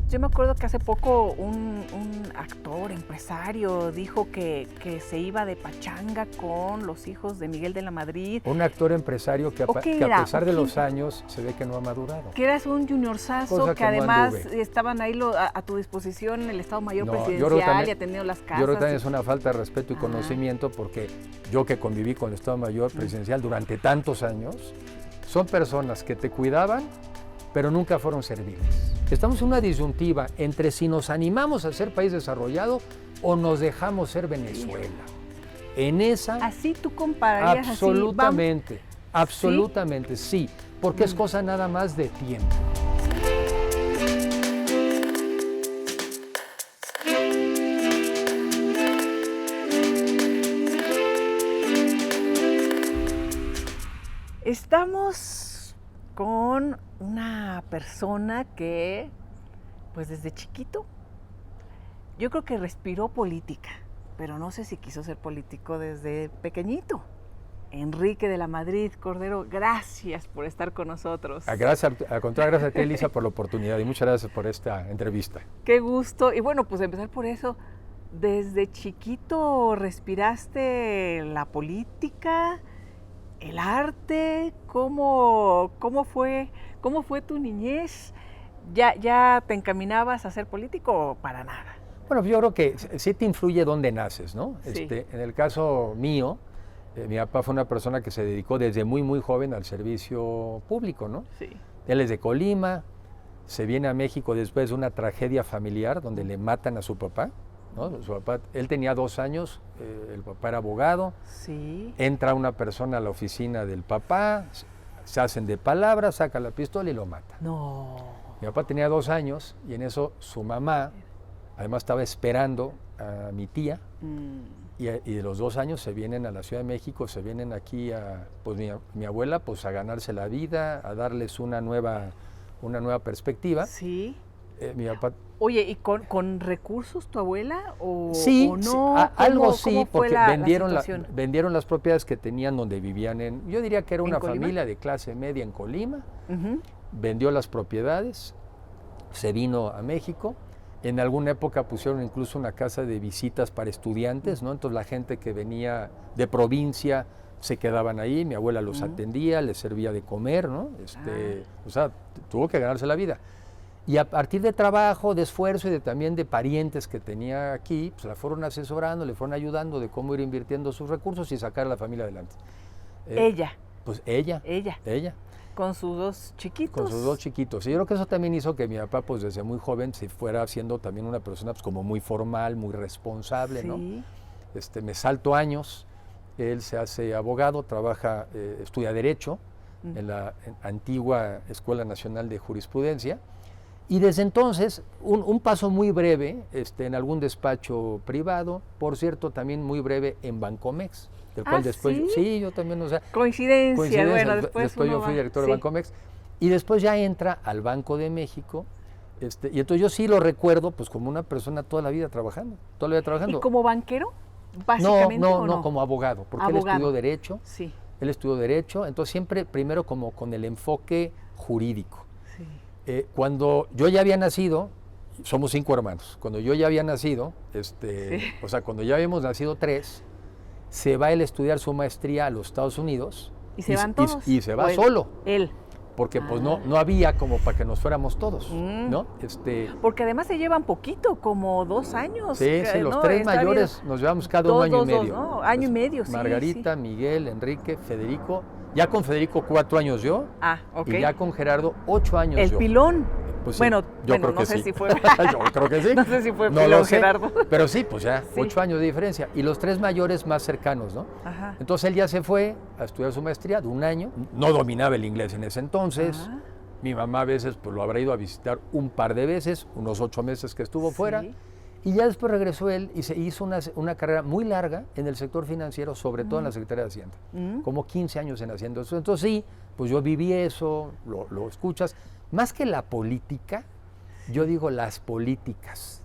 Yo me acuerdo que hace poco un actor, empresario, dijo que se iba de pachanga con los hijos de Miguel de la Madrid. Un actor empresario que a pesar de los años se ve que no ha madurado. Que eras un juniorzazo, que además estaban ahí a tu disposición el Estado Mayor Presidencial y atendiendo las casas. Yo creo que también es una falta de respeto y conocimiento, porque yo que conviví con el Estado Mayor Presidencial durante tantos años, son personas que te cuidaban, pero nunca fueron serviles. Estamos en una disyuntiva entre si nos animamos a ser país desarrollado o nos dejamos ser Venezuela. En esa... Así tú compararías absolutamente, así. Absolutamente, sí, porque es cosa nada más de tiempo. Estamos con una persona que, pues desde chiquito, yo creo que respiró política, pero no sé si quiso ser político desde pequeñito. Enrique de la Madrid Cordero, gracias por estar con nosotros. Gracias, al contrario, gracias a ti, Elisa, por la oportunidad y muchas gracias por esta entrevista. Qué gusto. Y bueno, pues empezar por eso. ¿Desde chiquito respiraste la política, el arte? ¿Cómo fue tu niñez? ¿Ya te encaminabas a ser político o para nada? Bueno, yo creo que sí te influye dónde naces, ¿no? Sí. En el caso mío, mi papá fue una persona que se dedicó desde muy joven al servicio público, ¿no? Sí. Él es de Colima, se viene a México después de una tragedia familiar donde le matan a su papá, ¿no? Su papá, él tenía 2 años, el papá era abogado, Sí. entra una persona a la oficina del papá, se hacen de palabras, saca la pistola y lo mata. No. Mi papá tenía 2 años y en eso su mamá, además estaba esperando a mi tía, y de los 2 años se vienen a la Ciudad de México, se vienen aquí pues mi abuela, pues a ganarse la vida, a darles una nueva perspectiva. Sí. Mi papá... Oye, ¿y con recursos tu abuela o, sí, o no? Sí, algo sí, porque la vendieron las propiedades que tenían donde vivían yo diría que era una Colima? familia de clase media en Colima, vendió las propiedades, se vino a México. En alguna época pusieron incluso una casa de visitas para estudiantes, ¿no? Entonces la gente que venía de provincia se quedaban ahí, mi abuela los atendía, les servía de comer, ¿no? O sea, tuvo que ganarse la vida. Y a partir de trabajo, de esfuerzo y también de parientes que tenía aquí, pues la fueron asesorando, le fueron ayudando de cómo ir invirtiendo sus recursos y sacar a la familia adelante. ¿Ella? Pues ella. Con sus 2 chiquitos. Con sus 2 chiquitos. Y yo creo que eso también hizo que mi papá, pues desde muy joven, se fuera siendo también una persona pues como muy formal, muy responsable, ¿no? Me salto años, él se hace abogado, trabaja, estudia Derecho en la antigua Escuela Nacional de Jurisprudencia, y desde entonces, un paso muy breve en algún despacho privado, por cierto, también muy breve en Bancomex, del cual después... ¿sí? Yo también, o sea... Coincidencia. Bueno, después yo fui director de Bancomex, y después ya entra al Banco de México, y entonces yo sí lo recuerdo pues como una persona toda la vida trabajando. ¿Y como banquero, básicamente, no, como abogado, porque él estudió Derecho. Sí. Él estudió Derecho, entonces siempre primero como con el enfoque jurídico. Sí. Cuando yo ya había nacido, somos 5 hermanos, cuando yo ya había nacido, o sea, cuando ya habíamos nacido 3, se va él a estudiar su maestría a los Estados Unidos. ¿Y se van todos? Y se va solo. Él. Porque pues no había como para que nos fuéramos todos, ¿no? Porque además se llevan poquito, como 2 años. Sí, los 3 mayores nos llevamos cada uno año y medio. ¿no? Año y medio, sí. Margarita, Miguel, Enrique, Federico. Ya con Federico 4 años yo. Ok. Y ya con Gerardo 8 años el yo. Pilón. Pues sí, bueno, yo creo no que sé sí. si fue. Yo creo que sí. No sé si fue no Pilón, lo sé, Gerardo. Pero sí, pues ya, 8 años de diferencia. Y los 3 mayores más cercanos, ¿no? Ajá. Entonces él ya se fue a estudiar su maestría de 1 año. No dominaba el inglés en ese entonces. Mi mamá a veces pues lo habrá ido a visitar un par de veces, unos 8 meses que estuvo fuera. Y ya después regresó él y se hizo una carrera muy larga en el sector financiero, sobre todo en la Secretaría de Hacienda. Como 15 años en haciendo eso. Entonces sí, pues yo viví eso, lo escuchas. Más que la política, yo digo las políticas.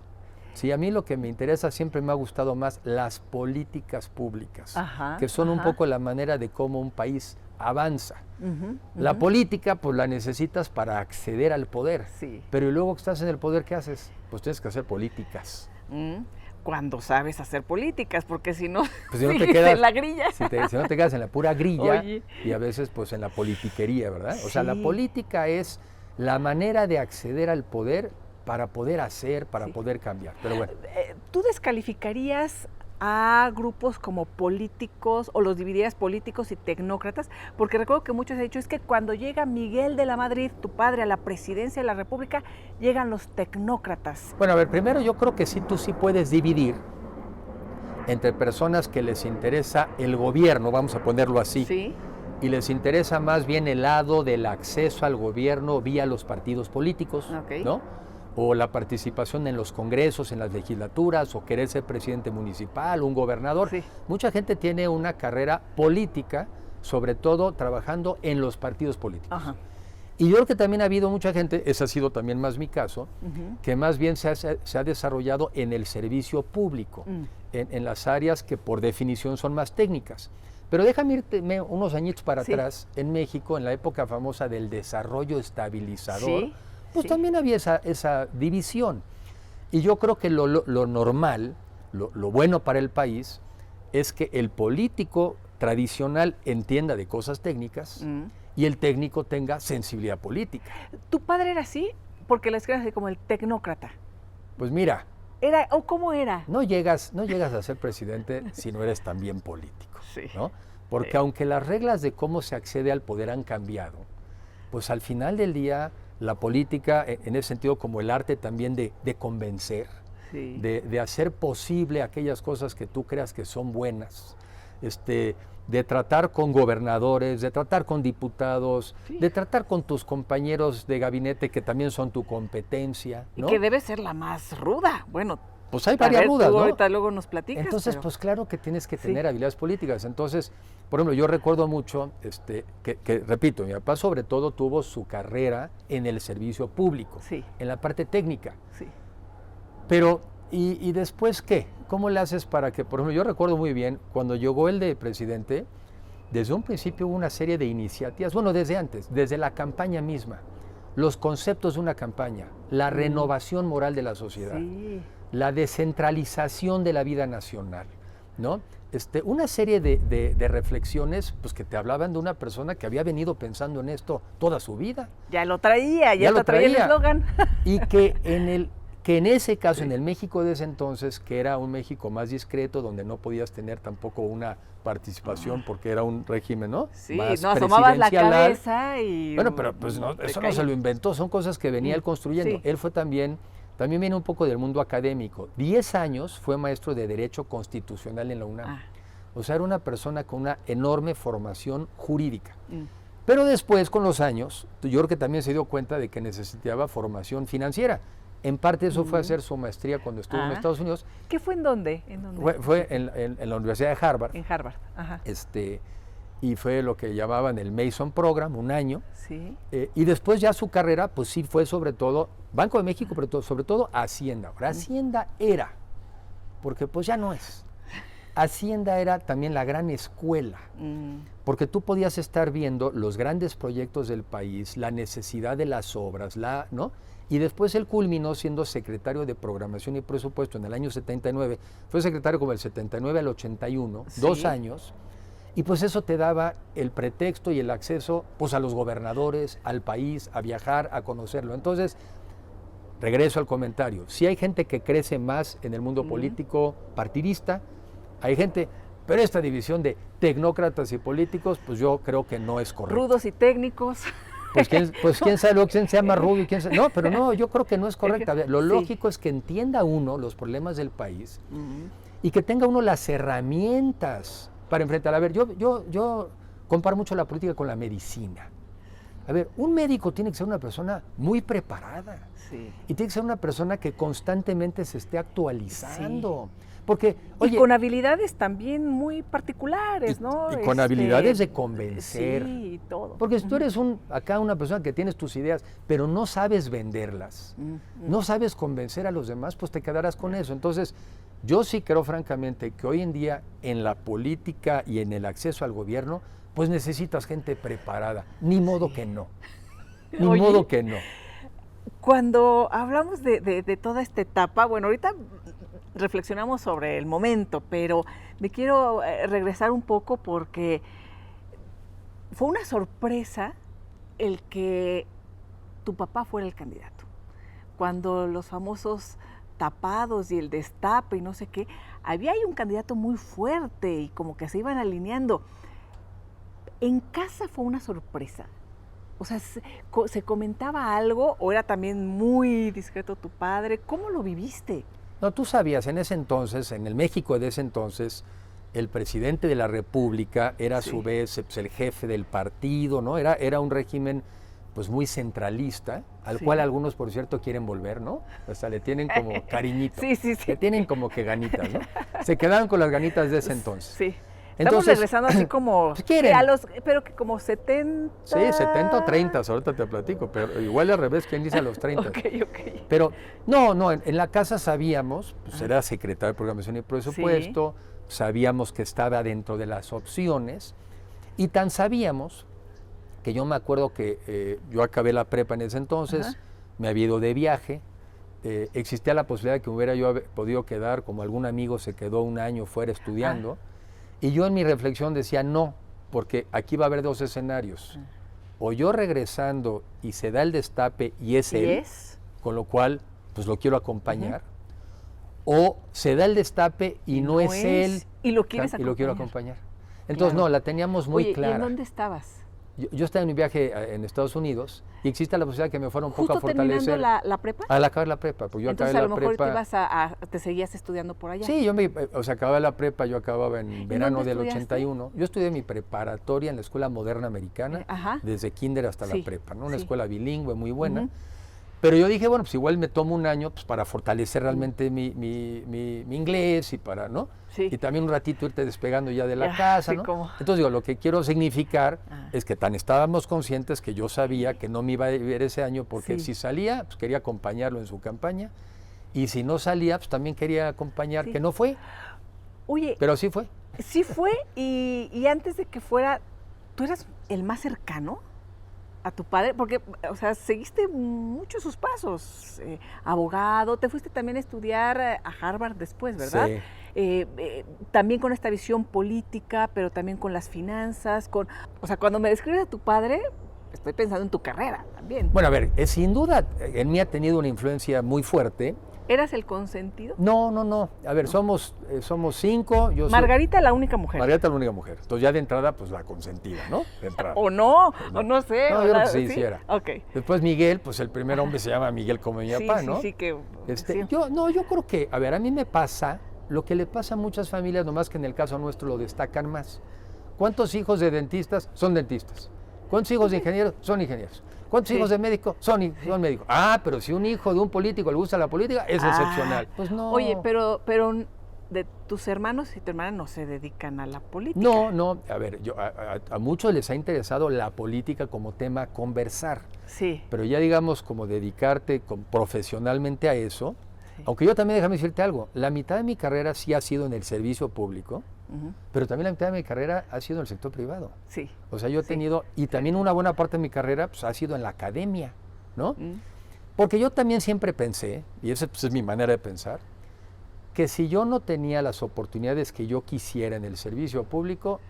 Sí, a mí lo que me interesa siempre me ha gustado más las políticas públicas, que son un poco la manera de cómo un país avanza. Ujú, La ujú. política, pues la necesitas para acceder al poder. Sí. Pero y luego que estás en el poder, ¿qué haces? Pues tienes que hacer políticas. Cuando sabes hacer políticas, porque si no, Pues si no te sigues quedas en la grilla. si no te quedas en la pura grilla Oye. y a veces pues en la politiquería, ¿verdad? O sea, la Sí. política es la manera de acceder al poder para poder hacer, para Sí. poder cambiar. Pero bueno, ¿Tú descalificarías a grupos como políticos o los dividirías políticos y tecnócratas? Porque recuerdo que muchos han dicho, es que cuando llega Miguel de la Madrid, tu padre, a la presidencia de la República, llegan los tecnócratas. bueno, a ver, primero yo creo que tú sí puedes dividir entre personas que les interesa el gobierno, vamos a ponerlo así, Sí. y les interesa más bien el lado del acceso al gobierno vía los partidos políticos, Ok. ¿no? O la participación en los congresos, en las legislaturas, o querer ser presidente municipal, un gobernador. Sí. Mucha gente tiene una carrera política, sobre todo trabajando en los partidos políticos. Ajá. Y yo creo que también ha habido mucha gente, ese ha sido también más mi caso, Ujú. que más bien se ha desarrollado en el servicio público, en las áreas que por definición son más técnicas. Pero déjame irme unos añitos para Sí. atrás, en México, en la época famosa del desarrollo estabilizador, Sí, pues sí. también había esa división. Y yo creo que lo normal, lo bueno para el país, es que el político tradicional entienda de cosas técnicas y el técnico tenga sensibilidad política. ¿Tu padre era así? Porque la escribes así como el tecnócrata. Pues mira, Era, ¿o cómo era? no llegas a ser presidente si no eres también político, Sí. ¿no? Porque Sí. aunque las reglas de cómo se accede al poder han cambiado, pues al final del día la política, en ese sentido como el arte también de convencer, Sí. de hacer posible aquellas cosas que tú creas que son buenas, de tratar con gobernadores, de tratar con diputados, Sí. de tratar con tus compañeros de gabinete que también son tu competencia, Y ¿no? que debe ser la más ruda. Bueno, Pues hay a varias ver, rudas, tú ¿no? ahorita luego nos platicas. Entonces, pero- pues claro que tienes que Sí. tener habilidades políticas. Entonces, por ejemplo, yo recuerdo mucho que, repito, mi papá sobre todo tuvo su carrera en el servicio público, Sí. en la parte técnica. Sí. Pero, ¿y después qué? ¿Cómo le haces para que, por ejemplo, yo recuerdo muy bien, cuando llegó el de presidente, desde un principio hubo una serie de iniciativas, bueno, desde antes, desde la campaña misma, los conceptos de una campaña, la renovación moral de la sociedad, Sí. la descentralización de la vida nacional, ¿no? Una serie de reflexiones pues, que te hablaban de una persona que había venido pensando en esto toda su vida. Ya lo traía, ya lo te traía el traía. eslogan. Y que en ese caso, en el México de ese entonces, que era un México más discreto, donde no podías tener tampoco una participación porque era un régimen, ¿no? Sí, Más no asomabas la presidencial. cabeza y... Bueno, pero pues no, te eso no caía. se lo inventó, son cosas que venía él construyendo. Sí. Él fue también viene un poco del mundo académico. 10 años fue maestro de Derecho Constitucional en la UNAM. Ah. O sea, era una persona con una enorme formación jurídica. Pero después, con los años, yo creo que también se dio cuenta de que necesitaba formación financiera. En parte eso fue hacer su maestría cuando estuvo en Ah. Estados Unidos. ¿Qué fue en dónde? ¿En dónde? Fue en la Universidad de Harvard. En Harvard. Ajá. Y fue lo que llamaban el Mason Program, un año. Sí. Y después ya su carrera, pues sí fue sobre todo Banco de México, pero sobre todo Hacienda. Ahora, Hacienda era, porque pues ya no es. Hacienda era también la gran escuela, porque tú podías estar viendo los grandes proyectos del país, la necesidad de las obras, ¿no? Y después él culminó siendo secretario de Programación y Presupuesto en el año 79. Fue secretario como del 79 al 81, Sí. 2 años. Y pues eso te daba el pretexto y el acceso pues a los gobernadores, al país, a viajar, a conocerlo. Entonces, regreso al comentario. Si hay gente que crece más en el mundo político partidista, hay gente, pero esta división de tecnócratas y políticos, pues yo creo que no es correcta. Rudos y técnicos. Pues quién sabe lo que se llama rubio, quién sabe. No, pero no, yo creo que no es correcta. A ver, lo Sí. lógico es que entienda uno los problemas del país y que tenga uno las herramientas para enfrentar. A ver, yo comparo mucho la política con la medicina. A ver, un médico tiene que ser una persona muy preparada. Sí. Y tiene que ser una persona que constantemente se esté actualizando. Porque, oye, y con habilidades también muy particulares, ¿no? y con habilidades de convencer. Sí, y todo. porque si tú eres acá una persona que tienes tus ideas, pero no sabes venderlas, no sabes convencer a los demás, pues te quedarás con eso. Entonces, yo sí creo francamente que hoy en día en la política y en el acceso al gobierno, pues necesitas gente preparada. Ni modo que no. Ni Oye, modo que no. Cuando hablamos de toda esta etapa, bueno, ahorita reflexionamos sobre el momento, pero me quiero regresar un poco porque fue una sorpresa el que tu papá fuera el candidato. Cuando los famosos tapados y el destape y no sé qué, había ahí un candidato muy fuerte y como que se iban alineando. ¿En casa fue una sorpresa? O sea, ¿se comentaba algo o era también muy discreto tu padre? ¿Cómo lo viviste? No, tú sabías, en ese entonces, en el México de ese entonces, el presidente de la República era a su vez pues, el jefe del partido, ¿no? Era un régimen pues muy centralista, al cual algunos, por cierto, quieren volver, ¿no? O sea, le tienen como cariñito. Sí. Le tienen como que ganitas, ¿no? Se quedaron con las ganitas de ese entonces. Sí. Entonces, estamos regresando así como... pues quieren. pero que como 70... Sí, 70 o 30, ahorita te platico, pero igual al revés, ¿quién dice a los 30? Ok. Pero no, en la casa sabíamos, pues era secretario de Programación y Presupuesto, sabíamos que estaba dentro de las opciones, y tan sabíamos que yo me acuerdo que yo acabé la prepa en ese entonces, me había ido de viaje, existía la posibilidad de que me hubiera yo podido quedar, como algún amigo se quedó un año fuera estudiando, y yo en mi reflexión decía no, porque aquí va a haber dos escenarios, o yo regresando y se da el destape y es él, con lo cual pues lo quiero acompañar, o se da el destape y no es él y lo quieres y lo quiero acompañar. Entonces no, la teníamos muy clara. ¿Y en dónde estabas? Yo estaba en un viaje en Estados Unidos y existe la posibilidad que me fuera un poco a fortalecer. ¿Justo terminando la prepa? Al acabar la prepa, porque yo entonces acabé la prepa. Entonces a lo mejor te seguías estudiando por allá. Sí, acababa la prepa, yo acababa en verano del 81. Yo estudié mi preparatoria en la Escuela Moderna Americana, desde kinder hasta la prepa, ¿no? Una escuela bilingüe muy buena. Pero yo dije, bueno, pues igual me tomo un año pues, para fortalecer realmente mi inglés y para, ¿no? Y también un ratito irte despegando ya de la casa, ¿no? Entonces digo, lo que quiero significar es que tan estábamos conscientes que yo sabía que no me iba a ver ese año porque si salía, pues quería acompañarlo en su campaña y si no salía, pues también quería acompañar, que no fue. Oye, pero sí fue. Sí fue y antes de que fuera, ¿tú eras el más cercano a tu padre? Porque, o sea, seguiste mucho sus pasos, abogado, te fuiste también a estudiar a Harvard después, ¿verdad? Sí. También con esta visión política, pero también con las finanzas, o sea, cuando me describes a tu padre, estoy pensando en tu carrera también. Bueno, a ver, sin duda en mí ha tenido una influencia muy fuerte. ¿Eras el consentido? No. A ver, somos 5. Margarita la única mujer. Margarita la única mujer. Entonces ya de entrada, pues la consentida, ¿no? De entrada. O no sé. No, yo creo que sí hiciera. Okay. Después Miguel, pues el primer hombre se llama Miguel como mi papá, ¿no? Sí, que... Yo creo que, a ver, a mí me pasa lo que le pasa a muchas familias, nomás que en el caso nuestro lo destacan más. ¿Cuántos hijos de dentistas son dentistas? ¿Cuántos hijos de ingenieros son ingenieros? ¿Cuántos hijos de médicos son médicos? Ah, pero si un hijo de un político le gusta la política, es excepcional. Pues no. Oye, pero de tus hermanos y tu hermana no se dedican a la política. No. A ver, a muchos les ha interesado la política como tema a conversar. Sí. Pero ya digamos como dedicarte profesionalmente a eso, aunque yo también, déjame decirte algo, la mitad de mi carrera sí ha sido en el servicio público, pero también la mitad de mi carrera ha sido en el sector privado. Sí. O sea, yo he tenido, y también una buena parte de mi carrera pues, ha sido en la academia, ¿no? Porque yo también siempre pensé, y esa pues, es mi manera de pensar, que si yo no tenía las oportunidades que yo quisiera en el servicio público,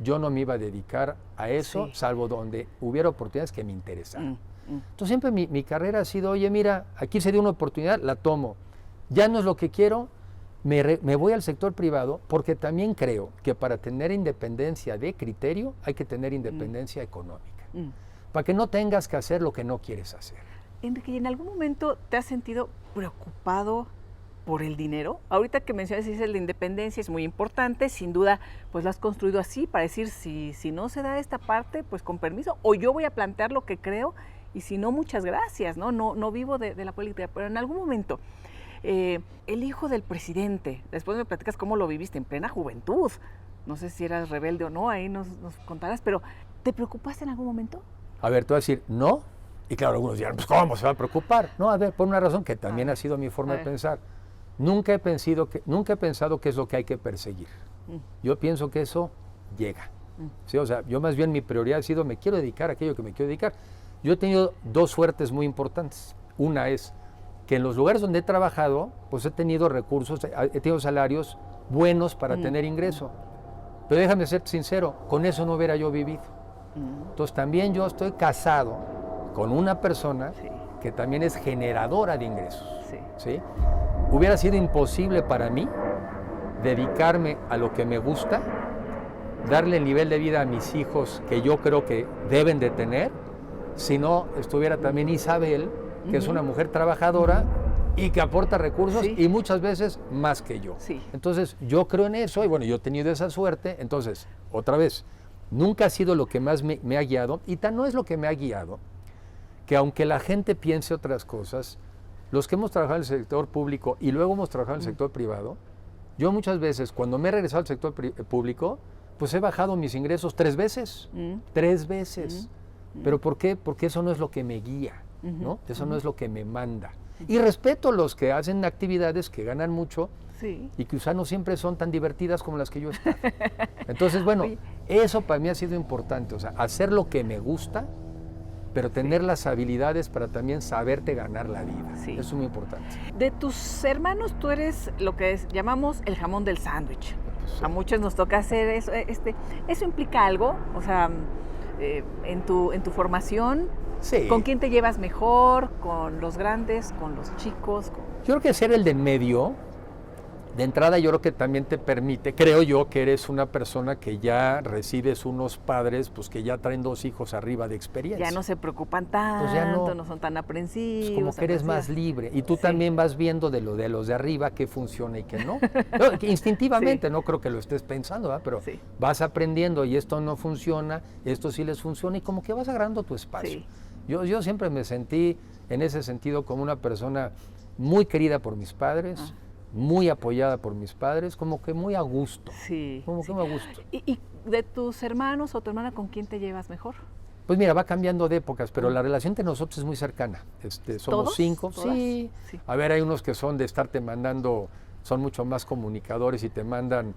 yo no me iba a dedicar a eso, salvo donde hubiera oportunidades que me interesaran. Entonces siempre mi carrera ha sido, oye, mira, aquí se dio una oportunidad, la tomo. Ya no es lo que quiero, me voy al sector privado, porque también creo que para tener independencia de criterio hay que tener independencia económica, para que no tengas que hacer lo que no quieres hacer. Enrique, ¿y en algún momento te has sentido preocupado por el dinero? Ahorita que mencionas dices la independencia es muy importante, sin duda pues lo has construido así para decir si no se da esta parte, pues con permiso, o yo voy a plantear lo que creo y si no, muchas gracias, no vivo de la política, pero en algún momento el hijo del presidente, después me platicas cómo lo viviste en plena juventud, no sé si eras rebelde o no, ahí nos contarás, pero ¿te preocupaste en algún momento? A ver, te voy a decir no, y claro, algunos dirán, pues ¿cómo se va a preocupar? No, a ver, por una razón que también ha sido mi forma de pensar. Nunca he pensado que es lo que hay que perseguir. Yo pienso que eso llega. ¿sí? O sea, yo más bien mi prioridad ha sido, me quiero dedicar a aquello que me quiero dedicar. Yo he tenido dos suertes muy importantes. Una es que en los lugares donde he trabajado, pues he tenido recursos, he tenido salarios buenos para tener ingreso. Pero déjame ser sincero, con eso no hubiera yo vivido. Entonces también yo estoy casado con una persona que también es generadora de ingresos. ¿Sí? Hubiera sido imposible para mí dedicarme a lo que me gusta, darle el nivel de vida a mis hijos que yo creo que deben de tener, si no estuviera también Isabel, que es una mujer trabajadora y que aporta recursos y muchas veces más que yo. Entonces yo creo en eso y bueno, yo he tenido esa suerte. Entonces, otra vez, nunca ha sido lo que más me ha guiado, y tan no es lo que me ha guiado, que aunque la gente piense otras cosas, los que hemos trabajado en el sector público y luego hemos trabajado en el sector privado, yo muchas veces, cuando me he regresado al sector público, pues he bajado mis ingresos 3 veces. 3 veces. ¿Pero por qué? Porque eso no es lo que me guía, ¿no? Eso no es lo que me manda. Y respeto a los que hacen actividades que ganan mucho y que quizá no siempre son tan divertidas como las que yo estoy. Entonces, bueno, eso para mí ha sido importante. O sea, hacer lo que me gusta, pero tener las habilidades para también saberte ganar la vida. Eso es muy importante. De tus hermanos, tú eres lo que llamamos el jamón del sándwich. A muchos nos toca hacer eso. ¿Eso implica algo? O sea, en tu formación, ¿con quién te llevas mejor? ¿Con los grandes? ¿Con los chicos? Yo creo que ser el de en medio, de entrada yo creo que también te permite, creo yo que eres una persona que ya recibes unos padres pues que ya traen 2 hijos arriba de experiencia. Ya no se preocupan tanto, pues ya no son tan aprensivos. Pues como que eres más libre y tú también vas viendo de los de arriba qué funciona y qué no. Que instintivamente, no creo que lo estés pensando, ¿verdad? Pero vas aprendiendo y esto no funciona, esto sí les funciona y como que vas agarrando tu espacio. Yo siempre me sentí en ese sentido como una persona muy querida por mis padres, muy apoyada por mis padres, como que muy a gusto. Como que muy a gusto. ¿Y de tus hermanos o tu hermana, con quién te llevas mejor? Pues mira, va cambiando de épocas, pero la relación entre nosotros es muy cercana. Somos ¿Todos? 5. ¿Todas? Sí. A ver, hay unos que son de estarte mandando, son mucho más comunicadores y te mandan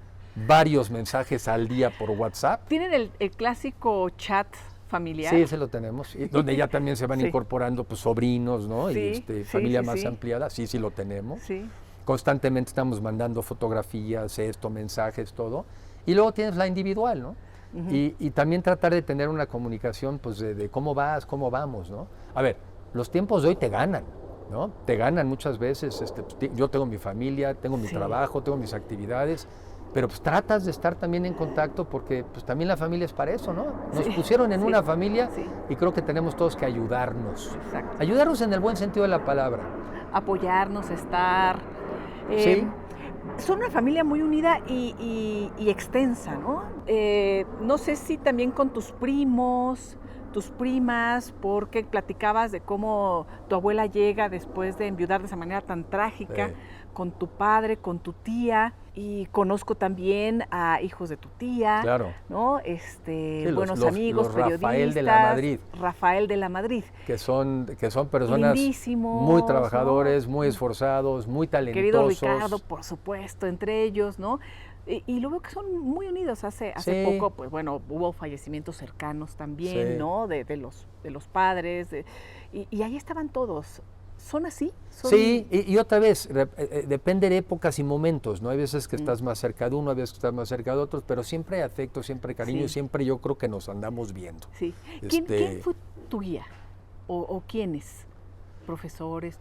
varios mensajes al día por WhatsApp. ¿Tienen el clásico chat familiar? Sí, ese lo tenemos, y donde ya también se van incorporando pues, sobrinos, ¿no? Y familia más ampliada, sí lo tenemos. Constantemente estamos mandando fotografías, mensajes, todo. Y luego tienes la individual, ¿no? Y también tratar de tener una comunicación pues de cómo vas, cómo vamos, ¿no? A ver, los tiempos de hoy te ganan, ¿no? Te ganan muchas veces. Yo tengo mi familia, tengo mi trabajo, tengo mis actividades, pero pues tratas de estar también en contacto porque pues también la familia es para eso, ¿no? Nos pusieron en una familia y creo que tenemos todos que ayudarnos. Exacto. Ayudarnos en el buen sentido de la palabra. Apoyarnos, estar... Son una familia muy unida y extensa, ¿no? No sé si también con tus primos, tus primas, porque platicabas de cómo tu abuela llega después de enviudar de esa manera tan trágica, con tu padre, con tu tía, y conozco también a hijos de tu tía, ¿no? Buenos amigos, periodistas. Rafael de la Madrid. Rafael de la Madrid. Que son personas muy trabajadores, muy esforzados, muy talentosos. Querido Ricardo, por supuesto, entre ellos, ¿no? Y lo veo que son muy unidos. Hace poco, pues bueno, hubo fallecimientos cercanos también, ¿no? De los padres, y ahí estaban todos. ¿Son así? Sí, y otra vez, depende de épocas y momentos, ¿no? Hay veces que estás más cerca de uno, hay veces que estás más cerca de otros, pero siempre hay afecto, siempre hay cariño, y siempre yo creo que nos andamos viendo. ¿Quién fue tu guía? ¿O quiénes? ¿Profesores?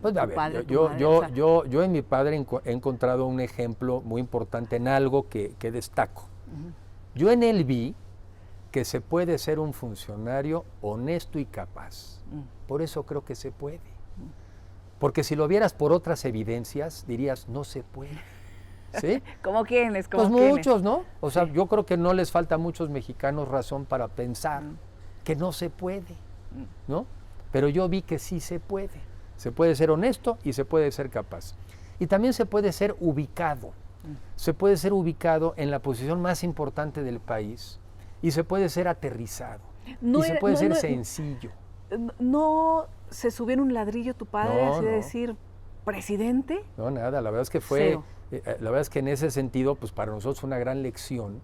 Pues a ver, padre, yo en mi padre he encontrado un ejemplo muy importante en algo que destaco. Yo en él vi que se puede ser un funcionario honesto y capaz. Por eso creo que se puede. Porque si lo vieras por otras evidencias, dirías, no se puede. ¿Sí? ¿Cómo quiénes? Pues muchos, ¿no? O sea, yo creo que no les falta a muchos mexicanos razón para pensar que no se puede, ¿no? Pero yo vi que sí se puede. Se puede ser honesto y se puede ser capaz. Y también se puede ser ubicado. Se puede ser ubicado en la posición más importante del país y se puede ser aterrizado. Se puede ser sencillo. ¿No se subió en un ladrillo tu padre así de decir, presidente? No, nada, la verdad es que fue, la verdad es que en ese sentido, pues para nosotros fue una gran lección,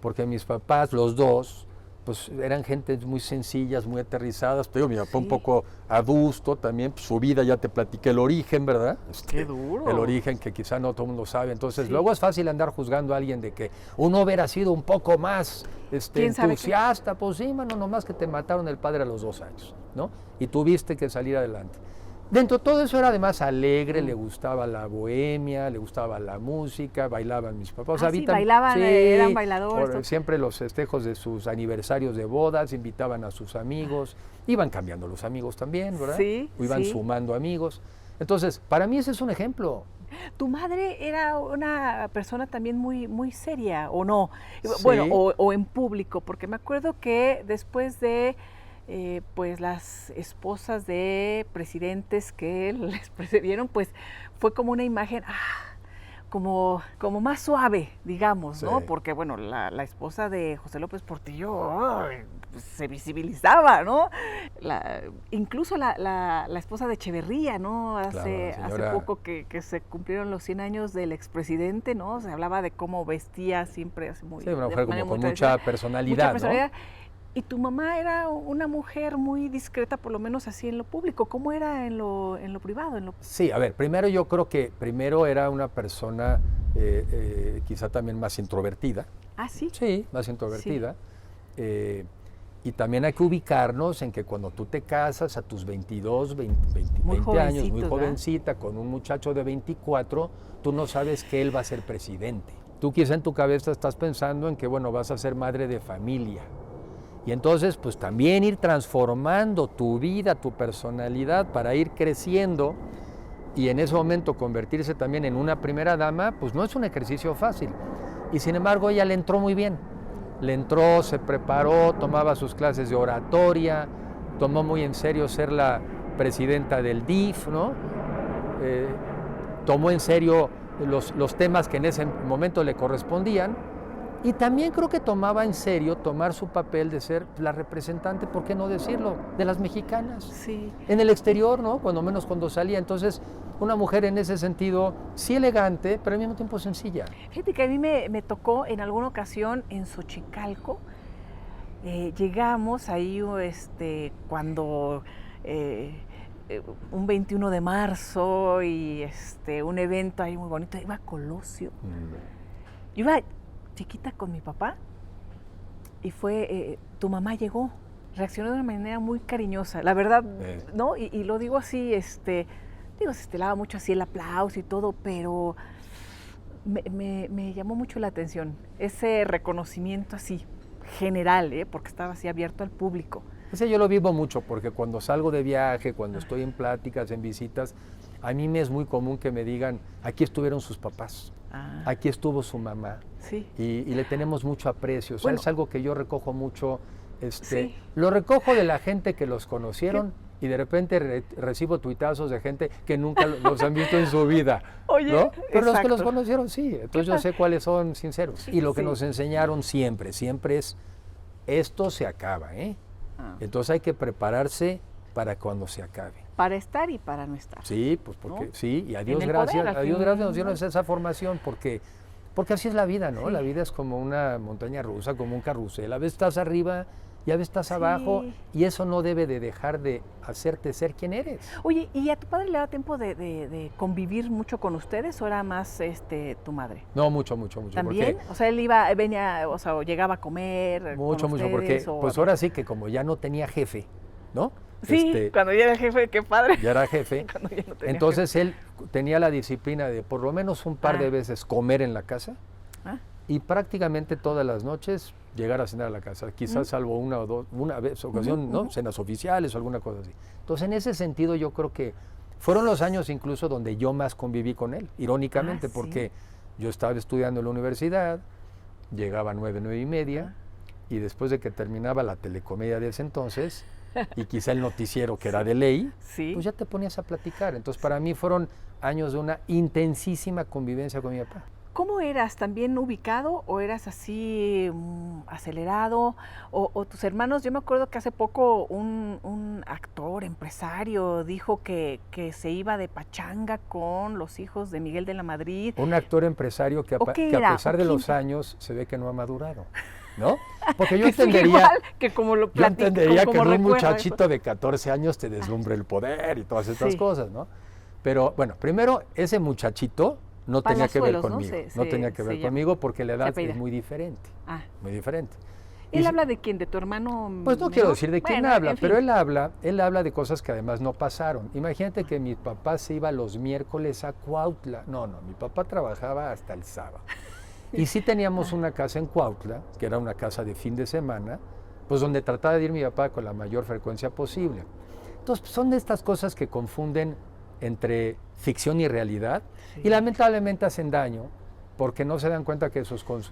porque mis papás, los dos, pues eran gente muy sencillas, muy aterrizadas. Pero mi papá un poco adusto también, pues, su vida ya te platiqué el origen, ¿verdad? ¡Qué duro! El origen que quizá no todo el mundo sabe. Entonces, luego es fácil andar juzgando a alguien de que uno hubiera sido un poco más entusiasta. Pues sí, mano, nomás que te mataron el padre a los 2 años, ¿no? Y tuviste que salir adelante. Dentro de todo eso era además alegre, le gustaba la bohemia, le gustaba la música, bailaban mis papás. Sí, bailaban, eran bailadores. Siempre los festejos de sus aniversarios de bodas, invitaban a sus amigos, iban cambiando los amigos también, ¿verdad? Sí. O iban sumando amigos. Entonces, para mí ese es un ejemplo. ¿Tu madre era una persona también muy, muy seria o no? Sí. Bueno, o en público, porque me acuerdo que después de pues las esposas de presidentes que les precedieron, pues fue como una imagen como más suave, digamos, ¿no? Porque, bueno, la esposa de José López Portillo pues, se visibilizaba, ¿no? Incluso la esposa de Echeverría, ¿no? Hace poco que se cumplieron los 100 años del expresidente, ¿no? Se hablaba de cómo vestía siempre así muy... Sí, una mujer como con mucha personalidad, ¿no? Y tu mamá era una mujer muy discreta, por lo menos así en lo público. ¿Cómo era en lo privado? Sí, a ver, primero yo creo que era una persona quizá también más introvertida. ¿Ah, sí? Sí, más introvertida. Sí. Y también hay que ubicarnos en que cuando tú te casas a tus 22, 20 años, muy jovencita, con un muchacho de 24, tú no sabes que él va a ser presidente. Tú quizá en tu cabeza estás pensando en que, bueno, vas a ser madre de familia. Y entonces, pues también ir transformando tu vida, tu personalidad para ir creciendo y en ese momento convertirse también en una primera dama, pues no es un ejercicio fácil. Y sin embargo, ella le entró muy bien. Le entró, se preparó, tomaba sus clases de oratoria, tomó muy en serio ser la presidenta del DIF, ¿no? Tomó en serio los temas que en ese momento le correspondían. Y también creo que tomaba en serio tomar su papel de ser la representante, ¿por qué no decirlo?, de las mexicanas. Sí. En el exterior, ¿no? Cuando menos cuando salía. Entonces, una mujer en ese sentido, sí elegante, pero al mismo tiempo sencilla. Fíjate que a mí me tocó en alguna ocasión en Xochicalco. Llegamos ahí cuando un 21 de marzo y un evento ahí muy bonito. Iba a Colosio. Iba chiquita con mi papá y tu mamá llegó, reaccionó de una manera muy cariñosa, la verdad, ¿no? Y lo digo así, se estelaba mucho así el aplauso y todo, pero me llamó mucho la atención ese reconocimiento así, general, porque estaba así abierto al público. Ese yo lo vivo mucho porque cuando salgo de viaje, cuando estoy en pláticas, en visitas, a mí me es muy común que me digan, aquí estuvieron sus papás. Aquí estuvo su mamá. Sí. Y le tenemos mucho aprecio. O sea, es algo que yo recojo mucho. Sí. Lo recojo de la gente que los conocieron y de repente recibo tuitazos de gente que nunca los han visto en su vida. Oye, ¿no? Pero los que los exacto. conocieron sí. Entonces yo sé cuáles son sinceros. Y lo que nos enseñaron siempre es, esto se acaba, ¿eh? Entonces hay que prepararse para cuando se acabe. Para estar y para no estar. Sí, pues porque ¿no? sí, y a Dios gracias, nos dieron esa formación porque así es la vida, ¿no? Sí. La vida es como una montaña rusa, como un carrusel. A veces estás arriba y a veces estás abajo y eso no debe de dejar de hacerte ser quien eres. Oye, ¿y a tu padre le da tiempo de convivir mucho con ustedes o era más tu madre? No, mucho. ¿También? Porque, o sea, él venía, o sea, llegaba a comer mucho, con ustedes, porque pues ahora sí que como ya no tenía jefe, ¿no? Sí, cuando ya era jefe, qué padre. Ya era jefe. Ya no entonces jefe. Él tenía la disciplina de por lo menos un par de veces comer en la casa y prácticamente todas las noches llegar a cenar a la casa, quizás salvo una vez, ocasión, ¿no? Cenas oficiales o alguna cosa así. Entonces, en ese sentido, yo creo que fueron los años incluso donde yo más conviví con él, irónicamente, porque yo estaba estudiando en la universidad, llegaba a 9:30, y después de que terminaba la telecomedia de ese entonces, y quizá el noticiero que era de ley, pues ya te ponías a platicar. Entonces, para mí fueron años de una intensísima convivencia con mi papá. ¿Cómo eras? ¿También ubicado o eras así acelerado? O tus hermanos, yo me acuerdo que hace poco un actor, empresario, dijo que se iba de pachanga con los hijos de Miguel de la Madrid. Un actor empresario que a pesar de los años se ve que no ha madurado, ¿no? Porque yo entendería que como lo yo entendería que un muchachito eso. de 14 años te deslumbre el poder y todas estas cosas, ¿no? Pero bueno, primero, ese muchachito no tenía que ver conmigo, no tenía que ver conmigo porque la edad es muy diferente, muy diferente. ¿Él habla de quién? ¿De tu hermano? Pues no quiero decir de quién habla, pero él habla de cosas que además no pasaron. Imagínate que mi papá se iba los miércoles a Cuautla. No, mi papá trabajaba hasta el sábado. Y sí teníamos una casa en Cuautla, que era una casa de fin de semana, pues donde trataba de ir mi papá con la mayor frecuencia posible. Entonces, son de estas cosas que confunden entre ficción y realidad, y lamentablemente hacen daño, porque no se dan cuenta que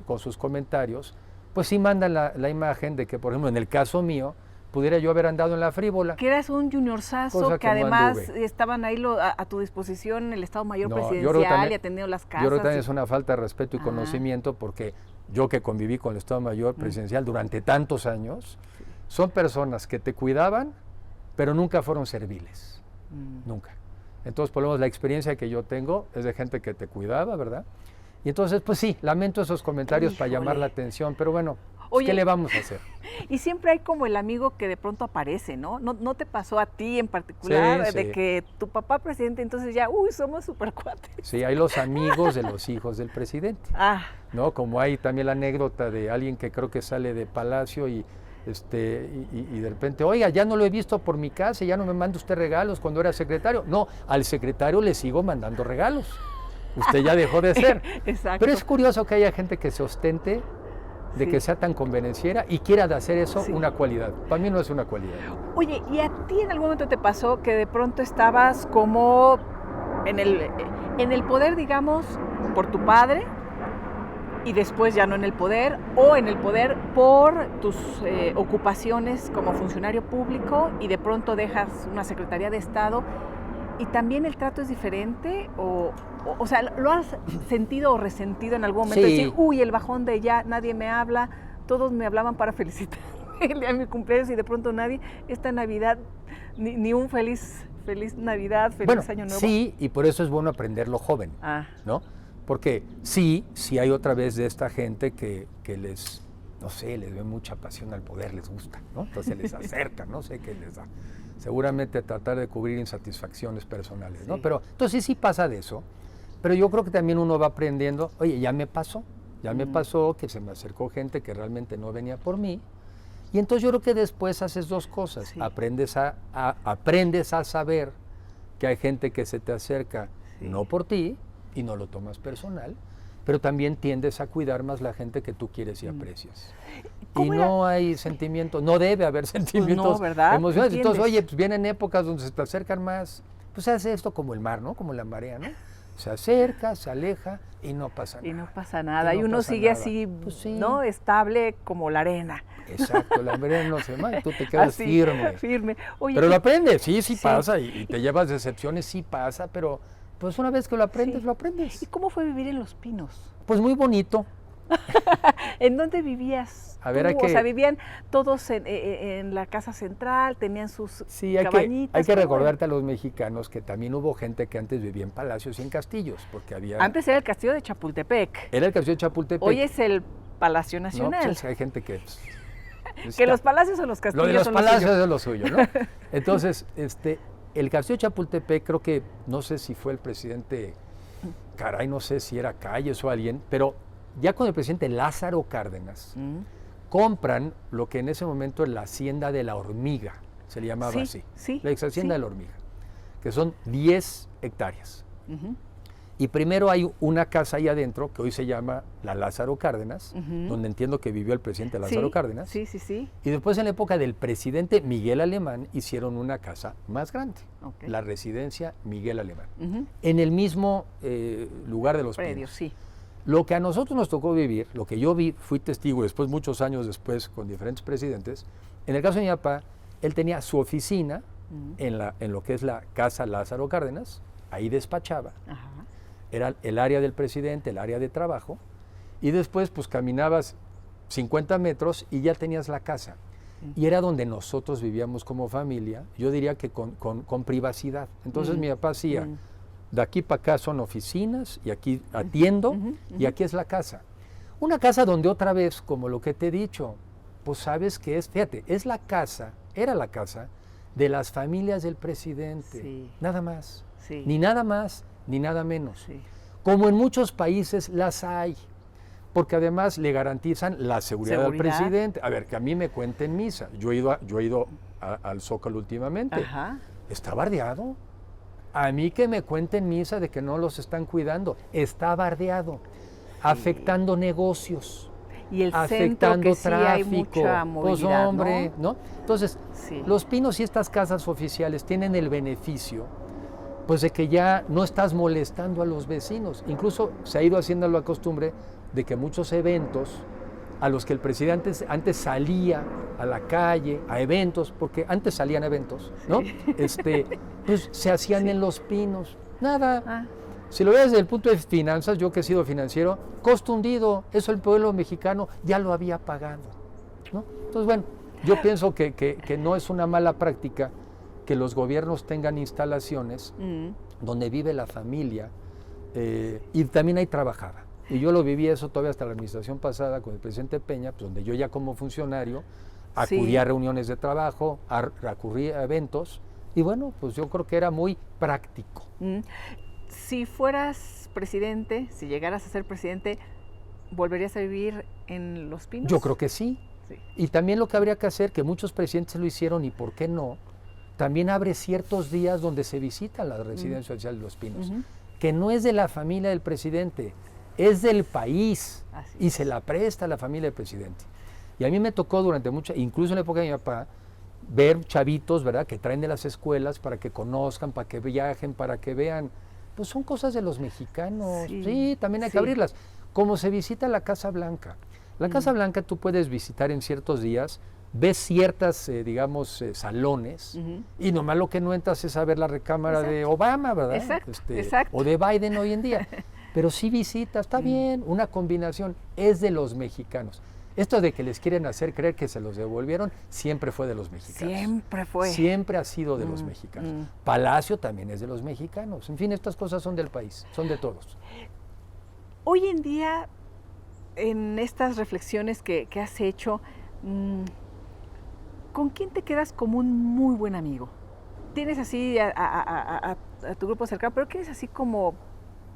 con sus comentarios, pues sí mandan la imagen de que, por ejemplo, en el caso mío, pudiera yo haber andado en la frívola. Que eras un juniorzazo, que además estaban ahí a tu disposición el Estado Mayor Presidencial y atendiendo las casas. Yo creo que también es una falta de respeto y conocimiento, porque yo que conviví con el Estado Mayor Presidencial durante tantos años, son personas que te cuidaban, pero nunca fueron serviles, nunca. Entonces, por lo menos la experiencia que yo tengo es de gente que te cuidaba, ¿verdad? Y entonces, pues sí, lamento esos comentarios para llamar la atención, pero bueno, ¿qué le vamos a hacer? Y siempre hay como el amigo que de pronto aparece, ¿no? ¿No te pasó a ti en particular de que tu papá presidente, entonces ya, somos súper cuates? Sí, hay los amigos de los hijos del presidente, ¿no? Como hay también la anécdota de alguien que creo que sale de Palacio y de repente, oiga, ya no lo he visto por mi casa, ya no me manda usted regalos cuando era secretario. No, al secretario le sigo mandando regalos. Usted ya dejó de ser. Exacto. Pero es curioso que haya gente que se ostente de que sea tan convenenciera y quiera de hacer eso una cualidad. Para mí no es una cualidad. Oye, ¿y a ti en algún momento te pasó que de pronto estabas como en el poder, digamos, por tu padre, y después ya no en el poder, o en el poder por tus ocupaciones como funcionario público y de pronto dejas una Secretaría de Estado y también el trato es diferente? O sea, ¿lo has sentido o resentido en algún momento? Sí. Decir, el bajón de ya nadie me habla, todos me hablaban para felicitar el día de mi cumpleaños y de pronto nadie, esta Navidad, ni un feliz Navidad, feliz Año Nuevo. Sí, y por eso es bueno aprenderlo joven, ¿no? Porque sí hay otra vez de esta gente que les, no sé, les ve mucha pasión al poder, les gusta, ¿no? Entonces les acerca, no sé qué les da. Seguramente tratar de cubrir insatisfacciones personales, ¿no? Pero entonces sí pasa de eso, pero yo creo que también uno va aprendiendo, oye, ya me pasó que se me acercó gente que realmente no venía por mí, y entonces yo creo que después haces dos cosas, aprendes a saber que hay gente que se te acerca no por ti, y no lo tomas personal, pero también tiendes a cuidar más la gente que tú quieres y aprecias. Y no hay sentimientos, no debe haber sentimientos emocionales. Entonces, oye, pues vienen épocas donde se te acercan más, pues se hace esto como el mar, ¿no? Como la marea, ¿no? Se acerca, se aleja y no pasa nada. Y no pasa nada, y uno sigue así, ¿no? Estable como la arena. Exacto, la arena no se va, tú te quedas firme. Oye, pero lo aprendes, sí pasa, y te llevas decepciones, sí pasa, pero pues una vez que lo aprendes, lo aprendes. ¿Y cómo fue vivir en Los Pinos? Pues muy bonito. ¿En dónde vivías? A ver, O sea, vivían todos en la casa central, tenían sus cabañitas. Hay que recordarte a los mexicanos que también hubo gente que antes vivía en palacios y en castillos, porque había... Antes era el castillo de Chapultepec. Era el castillo de Chapultepec. Hoy es el Palacio Nacional. No, pues hay gente que... que los palacios o los castillos lo de los son palacios es lo suyo, ¿no? Entonces, el castillo de Chapultepec, creo que, no sé si fue el presidente, no sé si era Calles o alguien, pero ya con el presidente Lázaro Cárdenas, compran lo que en ese momento es la Hacienda de la Hormiga, se le llamaba así, la ex Hacienda de la Hormiga, que son 10 hectáreas. Y primero hay una casa ahí adentro, que hoy se llama la Lázaro Cárdenas, donde entiendo que vivió el presidente Lázaro Cárdenas. Sí. Y después en la época del presidente Miguel Alemán hicieron una casa más grande, la residencia Miguel Alemán, en el mismo lugar de Los Pinos. Sí. Lo que a nosotros nos tocó vivir, lo que yo vi, fui testigo después, muchos años después, con diferentes presidentes, en el caso de mi papá, él tenía su oficina en lo que es la casa Lázaro Cárdenas, ahí despachaba. era el área del presidente, el área de trabajo, y después pues caminabas 50 metros y ya tenías la casa. Y era donde nosotros vivíamos como familia, yo diría que con privacidad. Entonces mi papá hacía, de aquí para acá son oficinas, y aquí atiendo, y aquí es la casa. Una casa donde otra vez, como lo que te he dicho, pues sabes que es, fíjate, es la casa, era la casa de las familias del presidente, Sí. nada más, Sí. ni nada más, ni nada menos. Sí. Como en muchos países las hay, porque además le garantizan la seguridad al presidente. A ver, que a mí me cuenten misa. Yo he ido al Zócalo últimamente. Ajá. Está bardeado. A mí que me cuenten misa de que no los están cuidando. Está bardeado, afectando negocios, Y el centro afectando que sí hay tráfico. mucha Pues movilidad, hombre, ¿no? Entonces, Sí. Los Pinos y estas casas oficiales tienen el beneficio pues de que ya no estás molestando a los vecinos. Incluso se ha ido haciendo la costumbre de que muchos eventos a los que el presidente antes salía a la calle, a eventos, porque antes salían eventos, ¿no? Pues se hacían Sí. en Los Pinos. Nada. Ah, Si lo ves desde el punto de finanzas, yo que he sido financiero, costo hundido, eso el pueblo mexicano ya lo había pagado, ¿no? Entonces, bueno, yo pienso que no es una mala práctica que los gobiernos tengan instalaciones donde vive la familia y también ahí trabajaba. Y yo lo viví eso todavía hasta la administración pasada con el presidente Peña, pues donde yo ya como funcionario acudía a reuniones de trabajo, acudía a eventos, y bueno, pues yo creo que era muy práctico. Si fueras presidente, si llegaras a ser presidente, ¿volverías a vivir en Los Pinos? Yo creo que sí. Sí. Y también lo que habría que hacer, que muchos presidentes lo hicieron y por qué no, también abre ciertos días donde se visita la residencia social de Los Pinos, que no es de la familia del presidente, es del país. Así y es. se la presta a la familia del presidente. Y a mí me tocó durante incluso en la época de mi papá, ver chavitos, ¿verdad?, que traen de las escuelas para que conozcan, para que viajen, para que vean. Pues son cosas de los mexicanos. Sí, también hay que abrirlas. Como se visita la Casa Blanca. La Casa Blanca tú puedes visitar en ciertos días, ves ciertas, salones, y nomás lo que no entras es a ver la recámara de Obama, ¿verdad? Exacto. O de Biden hoy en día. Pero sí visita, está bien, una combinación, es de los mexicanos. Esto de que les quieren hacer creer que se los devolvieron, siempre fue de los mexicanos. Siempre fue. Siempre ha sido de los mexicanos. Palacio también es de los mexicanos. En fin, estas cosas son del país, son de todos. Hoy en día, en estas reflexiones que has hecho, ¿con quién te quedas como un muy buen amigo? Tienes así a tu grupo cercano, pero ¿quién es así como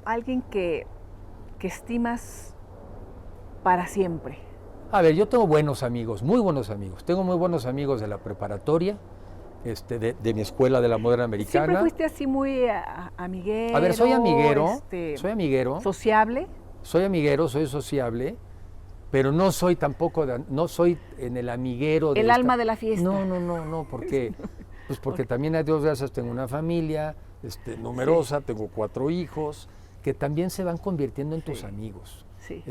alguien que estimas para siempre? A ver, yo tengo buenos amigos, muy buenos amigos. Tengo muy buenos amigos de la preparatoria, de mi escuela de la moderna americana. Siempre fuiste así muy amiguero. A ver, soy amiguero, ¿Sociable? Soy amiguero, soy sociable, pero no soy tampoco, no soy en el amiguero. El alma de la fiesta. No, porque, pues porque también a Dios gracias tengo una familia numerosa, tengo 4 hijos, que también se van convirtiendo en tus amigos. Sí.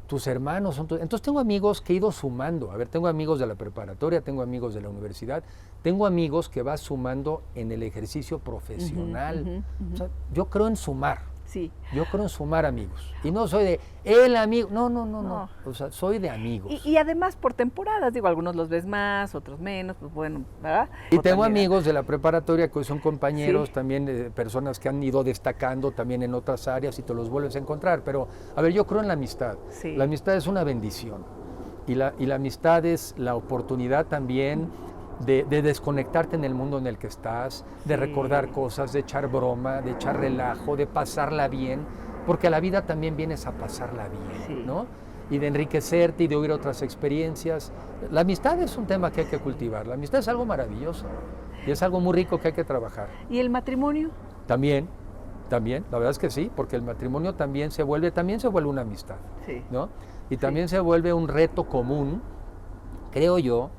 Tus hermanos son entonces tengo amigos que he ido sumando. A ver, tengo amigos de la preparatoria, tengo amigos de la universidad, tengo amigos que vas sumando en el ejercicio profesional. O sea, yo creo en sumar. Sí. Yo creo en sumar amigos. Y no soy de el amigo. No. O sea, soy de amigos. Y además por temporadas, digo, algunos los ves más, otros menos, pues bueno, ¿verdad? Y tengo amigos de la preparatoria que hoy son compañeros, Sí. también personas que han ido destacando también en otras áreas y te los vuelves a encontrar. Pero, a ver, yo creo en la amistad. Sí. La amistad es una bendición. Y la amistad es la oportunidad también de desconectarte en el mundo en el que estás, de recordar cosas, de echar broma, de echar relajo, de pasarla bien, porque a la vida también vienes a pasarla bien, ¿no? Y de enriquecerte y de oír otras experiencias. La amistad es un tema que hay que cultivar, la amistad es algo maravilloso y es algo muy rico que hay que trabajar. ¿Y el matrimonio? También, la verdad es que sí, porque el matrimonio también se vuelve una amistad, ¿no? Y también se vuelve un reto común, creo yo,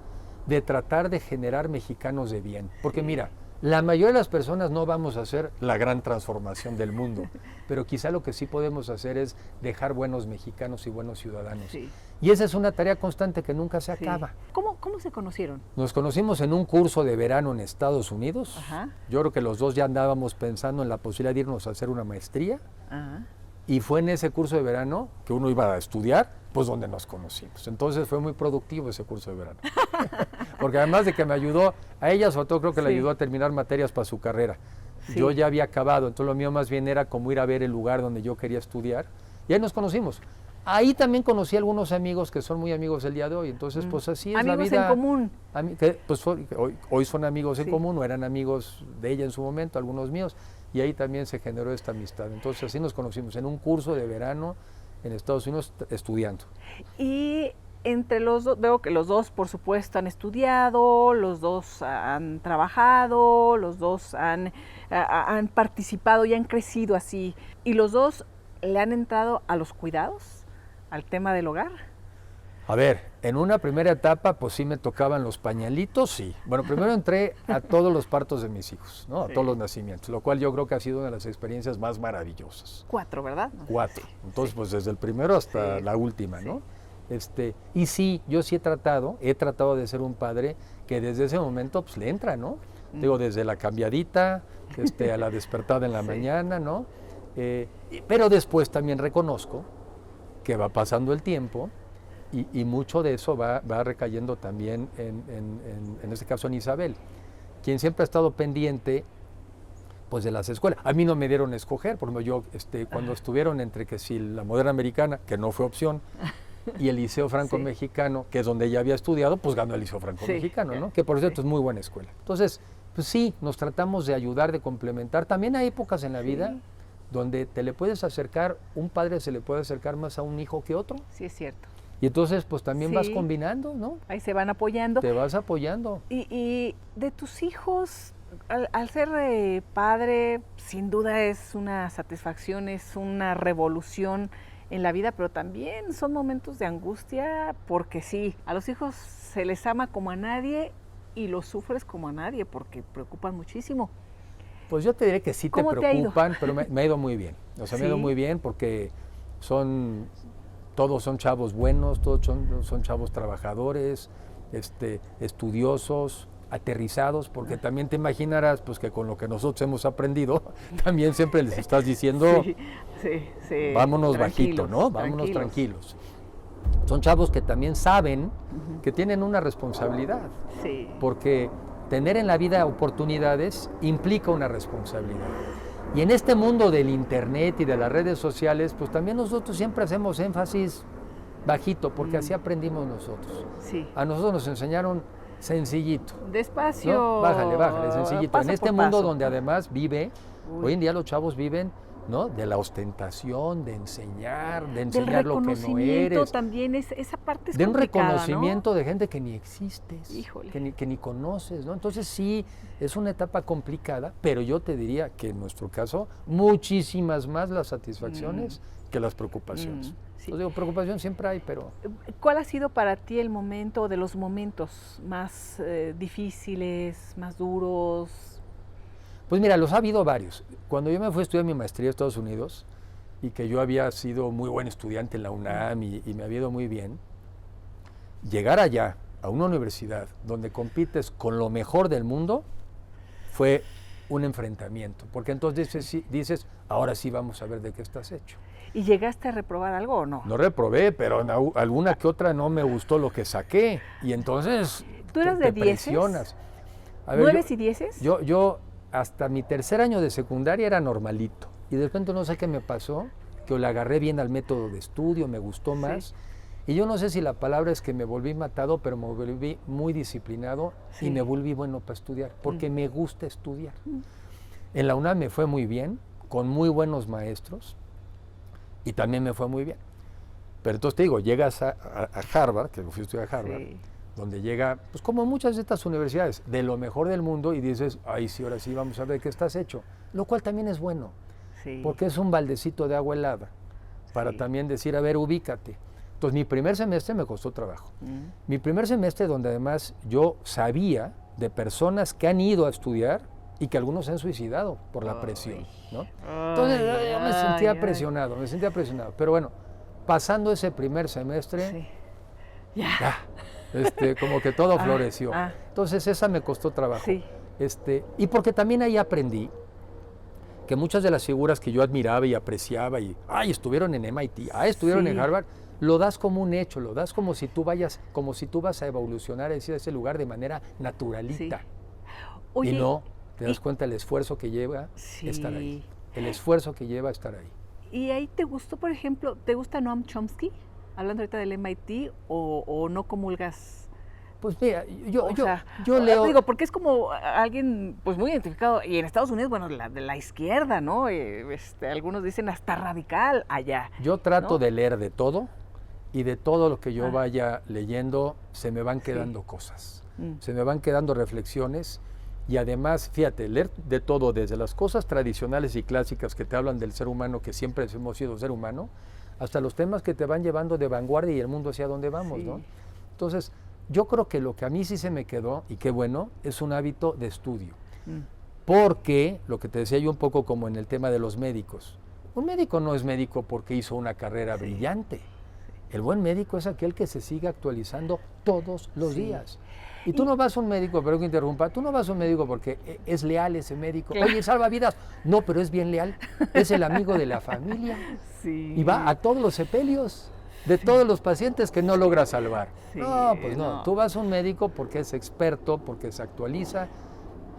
de tratar de generar mexicanos de bien. Porque mira, La mayoría de las personas no vamos a hacer la gran transformación del mundo, pero quizá lo que sí podemos hacer es dejar buenos mexicanos y buenos ciudadanos. Sí. Y esa es una tarea constante que nunca se acaba. ¿Cómo se conocieron? Nos conocimos en un curso de verano en Estados Unidos. Ajá. Yo creo que los dos ya andábamos pensando en la posibilidad de irnos a hacer una maestría. Ajá. Y fue en ese curso de verano que uno iba a estudiar, pues donde nos conocimos. Entonces fue muy productivo ese curso de verano. Porque además de que me ayudó, a ella sobre todo creo que le ayudó a terminar materias para su carrera. Sí. Yo ya había acabado, entonces lo mío más bien era como ir a ver el lugar donde yo quería estudiar. Y ahí nos conocimos. Ahí también conocí a algunos amigos que son muy amigos el día de hoy. Entonces, pues así es la vida. Amigos en común. Pues hoy son amigos en común, o eran amigos de ella en su momento, algunos míos. Y ahí también se generó esta amistad. Entonces así nos conocimos en un curso de verano en Estados Unidos estudiando. Y entre los dos, veo que los dos por supuesto han estudiado, los dos han trabajado, los dos han participado y han crecido así. ¿Y los dos le han entrado a los cuidados, al tema del hogar? A ver, en una primera etapa, pues sí me tocaban los pañalitos, sí. Bueno, primero entré a todos los partos de mis hijos, ¿no? A todos los nacimientos, lo cual yo creo que ha sido una de las experiencias más maravillosas. 4, ¿verdad? 4. Entonces, pues desde el primero hasta la última, ¿no? Y sí, yo sí he tratado de ser un padre que desde ese momento, pues le entra, ¿no? Digo, desde la cambiadita, a la despertada en la mañana, ¿no? Pero después también reconozco que va pasando el tiempo. Y mucho de eso va recayendo también en este caso en Isabel, quien siempre ha estado pendiente pues de las escuelas. A mí no me dieron a escoger, por ejemplo, yo cuando estuvieron entre que si la Moderna Americana, que no fue opción, y el Liceo Franco-Mexicano, que es donde ella había estudiado, pues ganó el Liceo Franco-Mexicano, ¿no? Que por cierto es muy buena escuela. Entonces, pues sí, nos tratamos de ayudar, de complementar. También hay épocas en la vida donde te le puedes acercar, un padre se le puede acercar más a un hijo que otro. Sí, es cierto. Y entonces, pues también vas combinando, ¿no? Ahí se van apoyando. Te vas apoyando. Y de tus hijos, al ser padre, sin duda es una satisfacción, es una revolución en la vida, pero también son momentos de angustia, porque sí, a los hijos se les ama como a nadie y los sufres como a nadie, porque preocupan muchísimo. Pues yo te diré que sí te preocupan, pero me ha ido muy bien. O sea, me ha ido muy bien porque todos son chavos buenos, todos son chavos trabajadores, estudiosos, aterrizados, porque también te imaginarás pues que con lo que nosotros hemos aprendido, también siempre les estás diciendo, vámonos bajito, ¿no? Vámonos tranquilos. Son chavos que también saben que tienen una responsabilidad, porque tener en la vida oportunidades implica una responsabilidad. Y en este mundo del internet y de las redes sociales, pues también nosotros siempre hacemos énfasis bajito, porque así aprendimos nosotros. Sí. A nosotros nos enseñaron sencillito. Despacio. ¿No? Bájale, sencillito. En este mundo donde además hoy en día los chavos viven, ¿no? De la ostentación, de enseñar lo que no eres. También esa parte es de un complicada, reconocimiento, ¿no? de gente que ni existes, que ni conoces, ¿no? Entonces sí, es una etapa complicada, pero yo te diría que en nuestro caso, muchísimas más las satisfacciones que las preocupaciones. Os digo, preocupación siempre hay, pero... ¿Cuál ha sido para ti el momento, de los momentos más difíciles, más duros? Pues mira, los ha habido varios. Cuando yo me fui a estudiar mi maestría a Estados Unidos y que yo había sido muy buen estudiante en la UNAM y me había ido muy bien, llegar allá a una universidad donde compites con lo mejor del mundo fue un enfrentamiento, porque entonces dices, ahora sí vamos a ver de qué estás hecho. ¿Y llegaste a reprobar algo o no? No reprobé, pero en alguna que otra no me gustó lo que saqué y entonces ¿tú eras de 10? ¿9 y 10? Yo hasta mi tercer año de secundaria era normalito y de repente no sé qué me pasó, que le agarré bien al método de estudio, me gustó más y yo no sé si la palabra es que me volví matado, pero me volví muy disciplinado y me volví bueno para estudiar, porque me gusta estudiar. En la UNAM me fue muy bien, con muy buenos maestros y también me fue muy bien. Pero entonces te digo, llegas a Harvard, que fui a estudiar a Harvard, donde llega, pues como muchas de estas universidades, de lo mejor del mundo y dices, ay sí, ahora sí, vamos a ver qué estás hecho. Lo cual también es bueno, porque es un baldecito de agua helada, para también decir, a ver, ubícate. Entonces mi primer semestre me costó trabajo. Mi primer semestre donde además yo sabía de personas que han ido a estudiar y que algunos se han suicidado por la presión, ¿no? Ay, Entonces yo me sentía ay. presionado, pero bueno, pasando ese primer semestre, Sí. Ya. como que todo Ah, floreció. ah. Entonces esa me costó trabajo. Sí. Y porque también ahí aprendí que muchas de las figuras que yo admiraba y apreciaba y, estuvieron en MIT, estuvieron en Sí. Harvard, lo das como un hecho, lo das como si tú vas a evolucionar a ese lugar de manera naturalita. Sí. Oye, y no, te das y- cuenta el esfuerzo que lleva Sí. estar ahí. El esfuerzo que lleva estar ahí. ¿Y ahí te gustó, por ejemplo, te gusta Noam Chomsky? Hablando ahorita del MIT, o no comulgas. Pues mira, yo O leo... Digo, porque es como alguien pues muy identificado, y en Estados Unidos, bueno, de la izquierda, ¿no? Algunos dicen hasta radical allá. Yo trato ¿no? de leer de todo, y de todo lo que yo Ah. vaya leyendo se me van Sí. quedando cosas, Mm. se me van quedando reflexiones, y además, fíjate, leer de todo, desde las cosas tradicionales y clásicas que te hablan del ser humano, que siempre hemos sido ser humano, hasta los temas que te van llevando de vanguardia y el mundo hacia donde vamos, Sí. ¿no? Entonces, yo creo que lo que a mí sí se me quedó, y qué bueno, es un hábito de estudio. Mm. Porque, lo que te decía yo un poco como en el tema de los médicos, un médico no es médico porque hizo una carrera brillante. El buen médico es aquel que se sigue actualizando todos los Sí. días. Y tú no vas a un médico, pero que interrumpa, tú no vas a un médico porque es leal ese médico. Claro. Oye, salva vidas. No, pero es bien leal. Es el amigo de la familia. Sí. Y va a todos los sepelios de todos los pacientes que no logra salvar. Sí, No, pues no. no. Tú vas a un médico porque es experto, porque se actualiza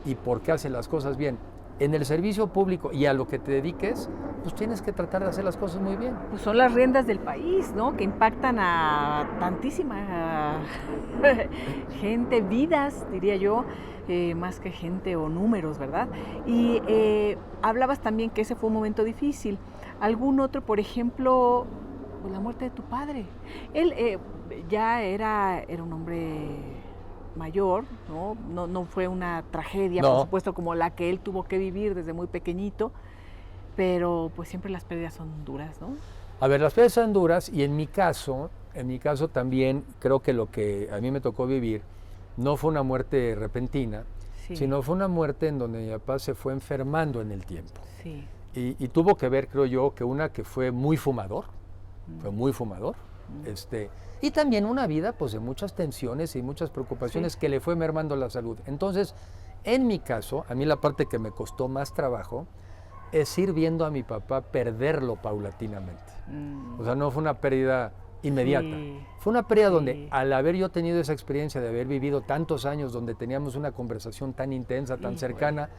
y porque hace las cosas bien. En el servicio público y a lo que te dediques, pues tienes que tratar de hacer las cosas muy bien. Pues son las riendas del país, ¿no? Que impactan a tantísima gente, vidas, diría yo, más que gente o números, ¿verdad? Y hablabas también que ese fue un momento difícil. ¿Algún otro, por ejemplo, pues la muerte de tu padre? Él ya era un hombre mayor, ¿no? No fue una tragedia, No. por supuesto, como la que él tuvo que vivir desde muy pequeñito, pero pues siempre las pérdidas son duras, ¿no? A ver, las pérdidas son duras y en mi caso también creo que lo que a mí me tocó vivir no fue una muerte repentina, Sí. sino fue una muerte en donde mi papá se fue enfermando en el tiempo. Sí. Y tuvo que ver, creo yo, que fue muy fumador, y también una vida pues de muchas tensiones y muchas preocupaciones Sí. que le fue mermando la salud. Entonces, en mi caso, a mí la parte que me costó más trabajo es ir viendo a mi papá perderlo paulatinamente. Mm. O sea, no fue una pérdida inmediata. Sí. Fue una pérdida Sí. donde, al haber yo tenido esa experiencia de haber vivido tantos años donde teníamos una conversación tan intensa, tan Híjole. cercana,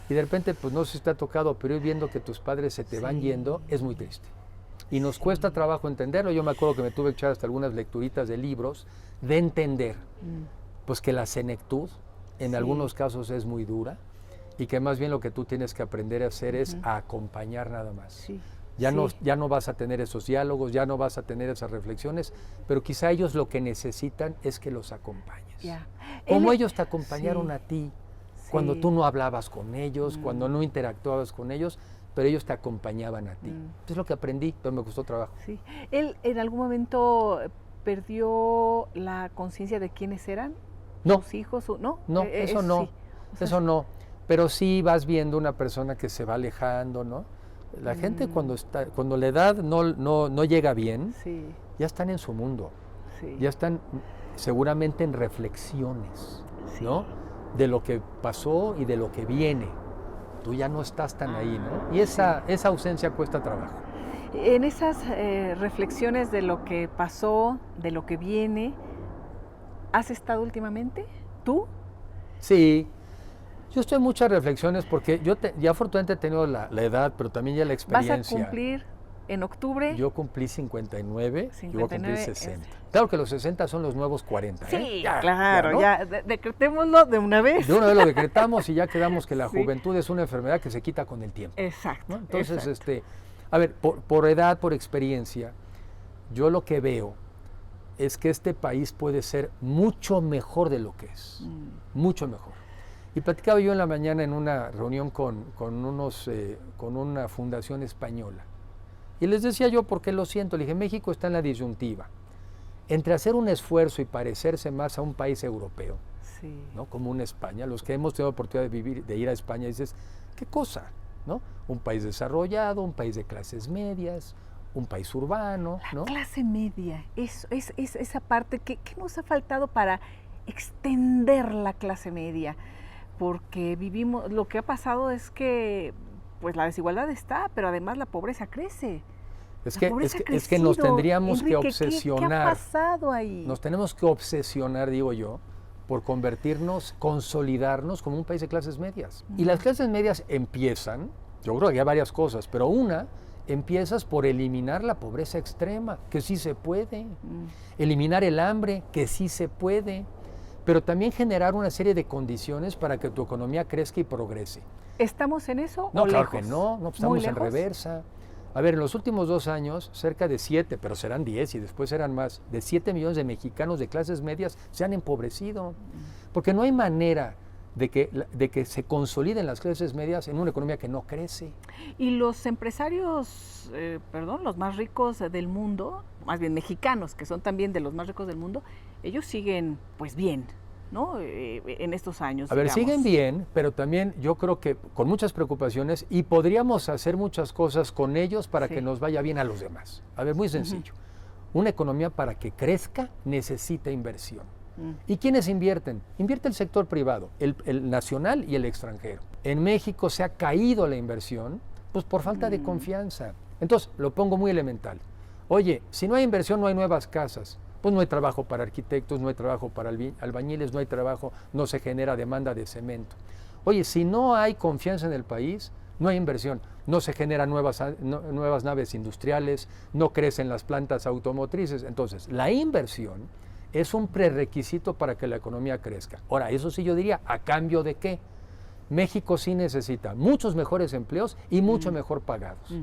y de repente, pues no sé si te ha tocado, pero ir viendo que tus padres se te van Sí. yendo, es muy triste. Y nos cuesta trabajo entenderlo. Yo me acuerdo que me tuve que echar hasta algunas lecturitas de libros de entender, pues que la senectud en Sí. algunos casos es muy dura y que más bien lo que tú tienes que aprender a hacer es a acompañar nada más. Sí. Ya, Sí. ya no vas a tener esos diálogos, ya no vas a tener esas reflexiones, pero quizá ellos lo que necesitan es que los acompañes. Ya. Como Él- ellos te acompañaron sí. a ti, cuando Sí. tú no hablabas con ellos, cuando no interactuabas con ellos, pero ellos te acompañaban a ti. Es lo que aprendí, pero me costó trabajo. Sí. ¿Él en algún momento perdió la conciencia de quiénes eran? No, ¿Sus hijos? ¿No? no, eso no, sí. O sea, eso no. Pero sí vas viendo una persona que se va alejando, ¿no? La gente cuando la edad no llega bien, Sí, ya están en su mundo, sí. ya están seguramente en reflexiones, Sí. ¿no? De lo que pasó y de lo que viene. Tú ya no estás tan ahí, ¿no? Y esa ausencia cuesta trabajo. En esas reflexiones de lo que pasó, de lo que viene, ¿has estado últimamente? ¿Tú? Sí, yo estoy en muchas reflexiones porque ya afortunadamente he tenido la edad, pero también ya la ¿Vas experiencia. a cumplir en octubre? Yo cumplí 59, y voy a cumplir 59 60. Claro que los 60 son los nuevos 40. Sí, Ya, claro, ¿no? ya, decretémoslo de una vez. De una vez lo decretamos y ya quedamos que la Sí. juventud es una enfermedad que se quita con el tiempo. Exacto. ¿no? Entonces, exacto. a ver, por edad, por experiencia, yo lo que veo es que este país puede ser mucho mejor de lo que es, mucho mejor. Y platicaba yo en la mañana en una reunión con una fundación española. Y les decía yo, ¿por qué lo siento? Le dije, México está en la disyuntiva entre hacer un esfuerzo y parecerse más a un país europeo Sí. ¿no? Como una España. Los que hemos tenido la oportunidad de ir a España, dices, ¿qué cosa? ¿No? Un país desarrollado, un país de clases medias, un país urbano, ¿no? Clase media, es esa parte que nos ha faltado para extender la clase media, porque vivimos, lo que ha pasado es que pues la desigualdad está, pero además la pobreza crece. Es que nos tendríamos Enrique, que obsesionar. ¿qué ha pasado ahí? Nos tenemos que obsesionar, digo yo, por convertirnos, consolidarnos como un país de clases medias. Y las clases medias empiezan, yo creo que hay varias cosas, pero una, empiezas por eliminar la pobreza extrema, que sí se puede, eliminar el hambre, que sí se puede, pero también generar una serie de condiciones para que tu economía crezca y progrese. ¿Estamos en eso No, o claro lejos? que no, estamos en reversa. A ver, en los últimos 2 años, cerca de 7, pero serán 10 y después serán más, de 7 millones de mexicanos de clases medias se han empobrecido. Porque no hay manera de que se consoliden las clases medias en una economía que no crece. Y los empresarios, los más ricos del mundo, más bien mexicanos, que son también de los más ricos del mundo, ellos siguen pues bien, ¿no? En estos años. A ver, digamos. siguen bien, pero también yo creo que con muchas preocupaciones y podríamos hacer muchas cosas con ellos para que nos vaya bien a los demás. A ver, muy sencillo. Una economía para que crezca necesita inversión. ¿Y quiénes invierten? Invierte el sector privado, el nacional y el extranjero. En México se ha caído la inversión pues por falta de confianza. Entonces, lo pongo muy elemental. Oye, si no hay inversión, no hay nuevas casas. Pues no hay trabajo para arquitectos, no hay trabajo para albañiles, no hay trabajo, no se genera demanda de cemento. Oye, si no hay confianza en el país, no hay inversión, no se generan nuevas naves industriales, no crecen las plantas automotrices. Entonces, la inversión es un prerequisito para que la economía crezca. Ahora, eso sí yo diría, ¿a cambio de qué? México sí necesita muchos mejores empleos y mucho mejor pagados.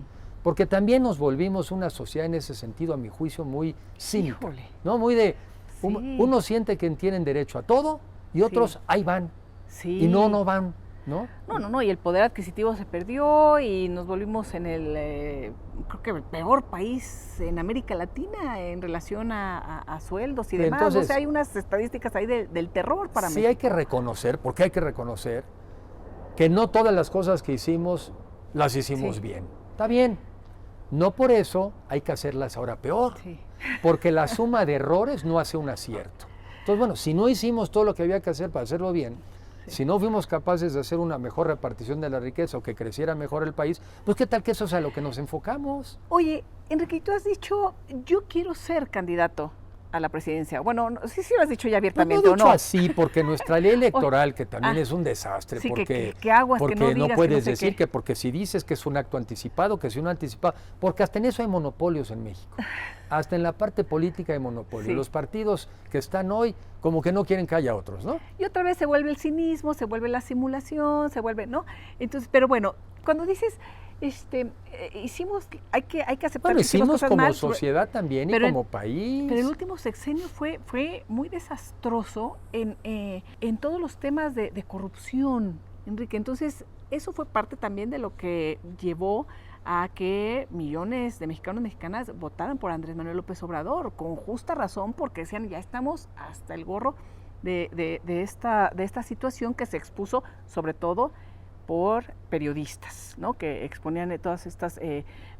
Porque también nos volvimos una sociedad en ese sentido, a mi juicio, muy cínica, ¿no? Muy de, uno siente que tienen derecho a todo y otros ahí van, y no van, ¿no? No, y el poder adquisitivo se perdió y nos volvimos en creo que el peor país en América Latina en relación a sueldos y demás. Entonces, o sea, hay unas estadísticas ahí del terror para México. Sí hay que reconocer, porque hay que reconocer que no todas las cosas que hicimos las hicimos bien. Está bien. No por eso hay que hacerlas ahora peor, porque la suma de errores no hace un acierto. Entonces, bueno, si no hicimos todo lo que había que hacer para hacerlo bien, si no fuimos capaces de hacer una mejor repartición de la riqueza o que creciera mejor el país, pues qué tal que eso es a lo que nos enfocamos. Oye, Enrique, tú has dicho, yo quiero ser candidato a la presidencia. Bueno, sí lo has dicho ya abiertamente, pues no ¿o no? Así, porque nuestra ley electoral, que también es un desastre, porque, no puedes decir que porque si dices que es un acto anticipado, que si un anticipado, porque hasta en eso hay monopolios en México. Hasta en la parte política hay monopolios. Los partidos que están hoy, como que no quieren que haya otros, ¿no? Y otra vez se vuelve el cinismo, se vuelve la simulación, se vuelve, ¿no? Entonces, pero bueno, cuando dices hay que aceptar bueno, que hicimos cosas como mal, sociedad también y como país. Pero el último sexenio fue muy desastroso en todos los temas de corrupción, Enrique. Entonces, eso fue parte también de lo que llevó a que millones de mexicanos y mexicanas votaran por Andrés Manuel López Obrador, con justa razón, porque decían, ya estamos hasta el gorro de esta situación que se expuso sobre todo por periodistas, ¿no? Que exponían todos estos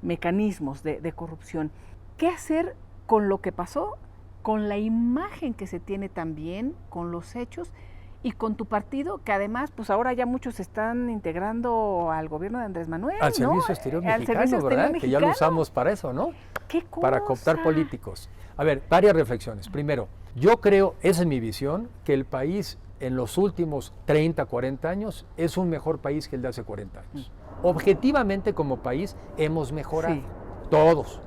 mecanismos de corrupción. ¿Qué hacer con lo que pasó, con la imagen que se tiene también, con los hechos y con tu partido, que además, pues ahora ya muchos se están integrando al gobierno de Andrés Manuel, al Servicio Exterior Mexicano, ¿verdad? Que ya lo usamos para eso, ¿no? ¿Qué cosa? Para cooptar políticos. A ver, varias reflexiones. Primero, yo creo, esa es mi visión, que el país en los últimos 30, 40 años es un mejor país que el de hace 40 años. Objetivamente como país hemos mejorado, todos.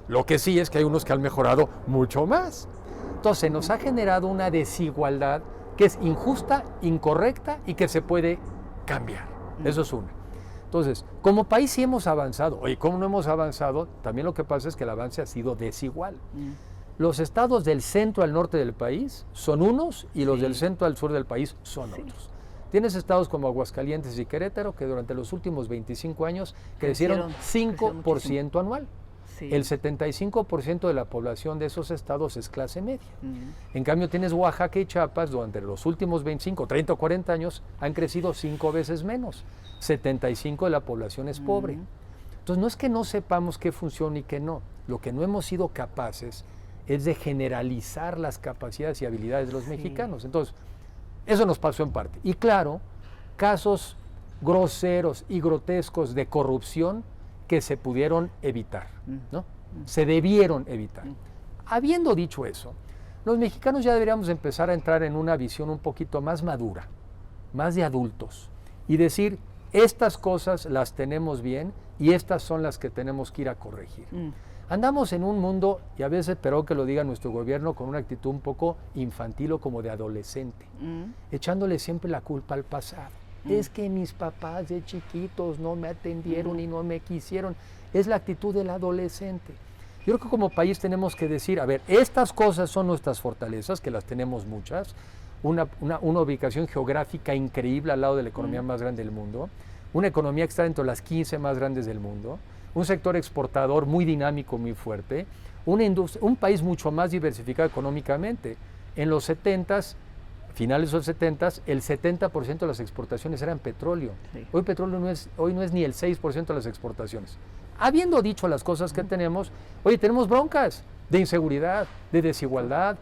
Lo que sí es que hay unos que han mejorado mucho más. Entonces nos ha generado una desigualdad que es injusta, incorrecta y que se puede cambiar. Eso es una. Entonces, como país sí hemos avanzado. Oye, ¿cómo no hemos avanzado? También lo que pasa es que el avance ha sido desigual. Los estados del centro al norte del país son unos y los del centro al sur del país son otros. Tienes estados como Aguascalientes y Querétaro que durante los últimos 25 años crecieron 5% anual. Sí. El 75% de la población de esos estados es clase media. En cambio, tienes Oaxaca y Chiapas, donde los últimos 25, 30 o 40 años han crecido 5 veces menos. 75% de la población es pobre. Entonces, no es que no sepamos qué funciona y qué no. Lo que no hemos sido capaces es de generalizar las capacidades y habilidades de los mexicanos. Entonces, eso nos pasó en parte. Y claro, casos groseros y grotescos de corrupción que se pudieron evitar, ¿no? Se debieron evitar. Habiendo dicho eso, los mexicanos ya deberíamos empezar a entrar en una visión un poquito más madura, más de adultos, y decir, estas cosas las tenemos bien y estas son las que tenemos que ir a corregir. Andamos en un mundo, y a veces, pero que lo diga nuestro gobierno, con una actitud un poco infantil o como de adolescente, echándole siempre la culpa al pasado. Es que mis papás de chiquitos no me atendieron y no me quisieron. Es la actitud del adolescente. Yo creo que como país tenemos que decir, a ver, estas cosas son nuestras fortalezas, que las tenemos muchas, una ubicación geográfica increíble al lado de la economía más grande del mundo, una economía que está dentro de las 15 más grandes del mundo, un sector exportador muy dinámico, muy fuerte, una industria, un país mucho más diversificado económicamente. En los 70s, finales de los 70s, el 70% de las exportaciones eran petróleo. Sí. Hoy petróleo hoy no es ni el 6% de las exportaciones. Habiendo dicho las cosas que tenemos, oye, tenemos broncas de inseguridad, de desigualdad,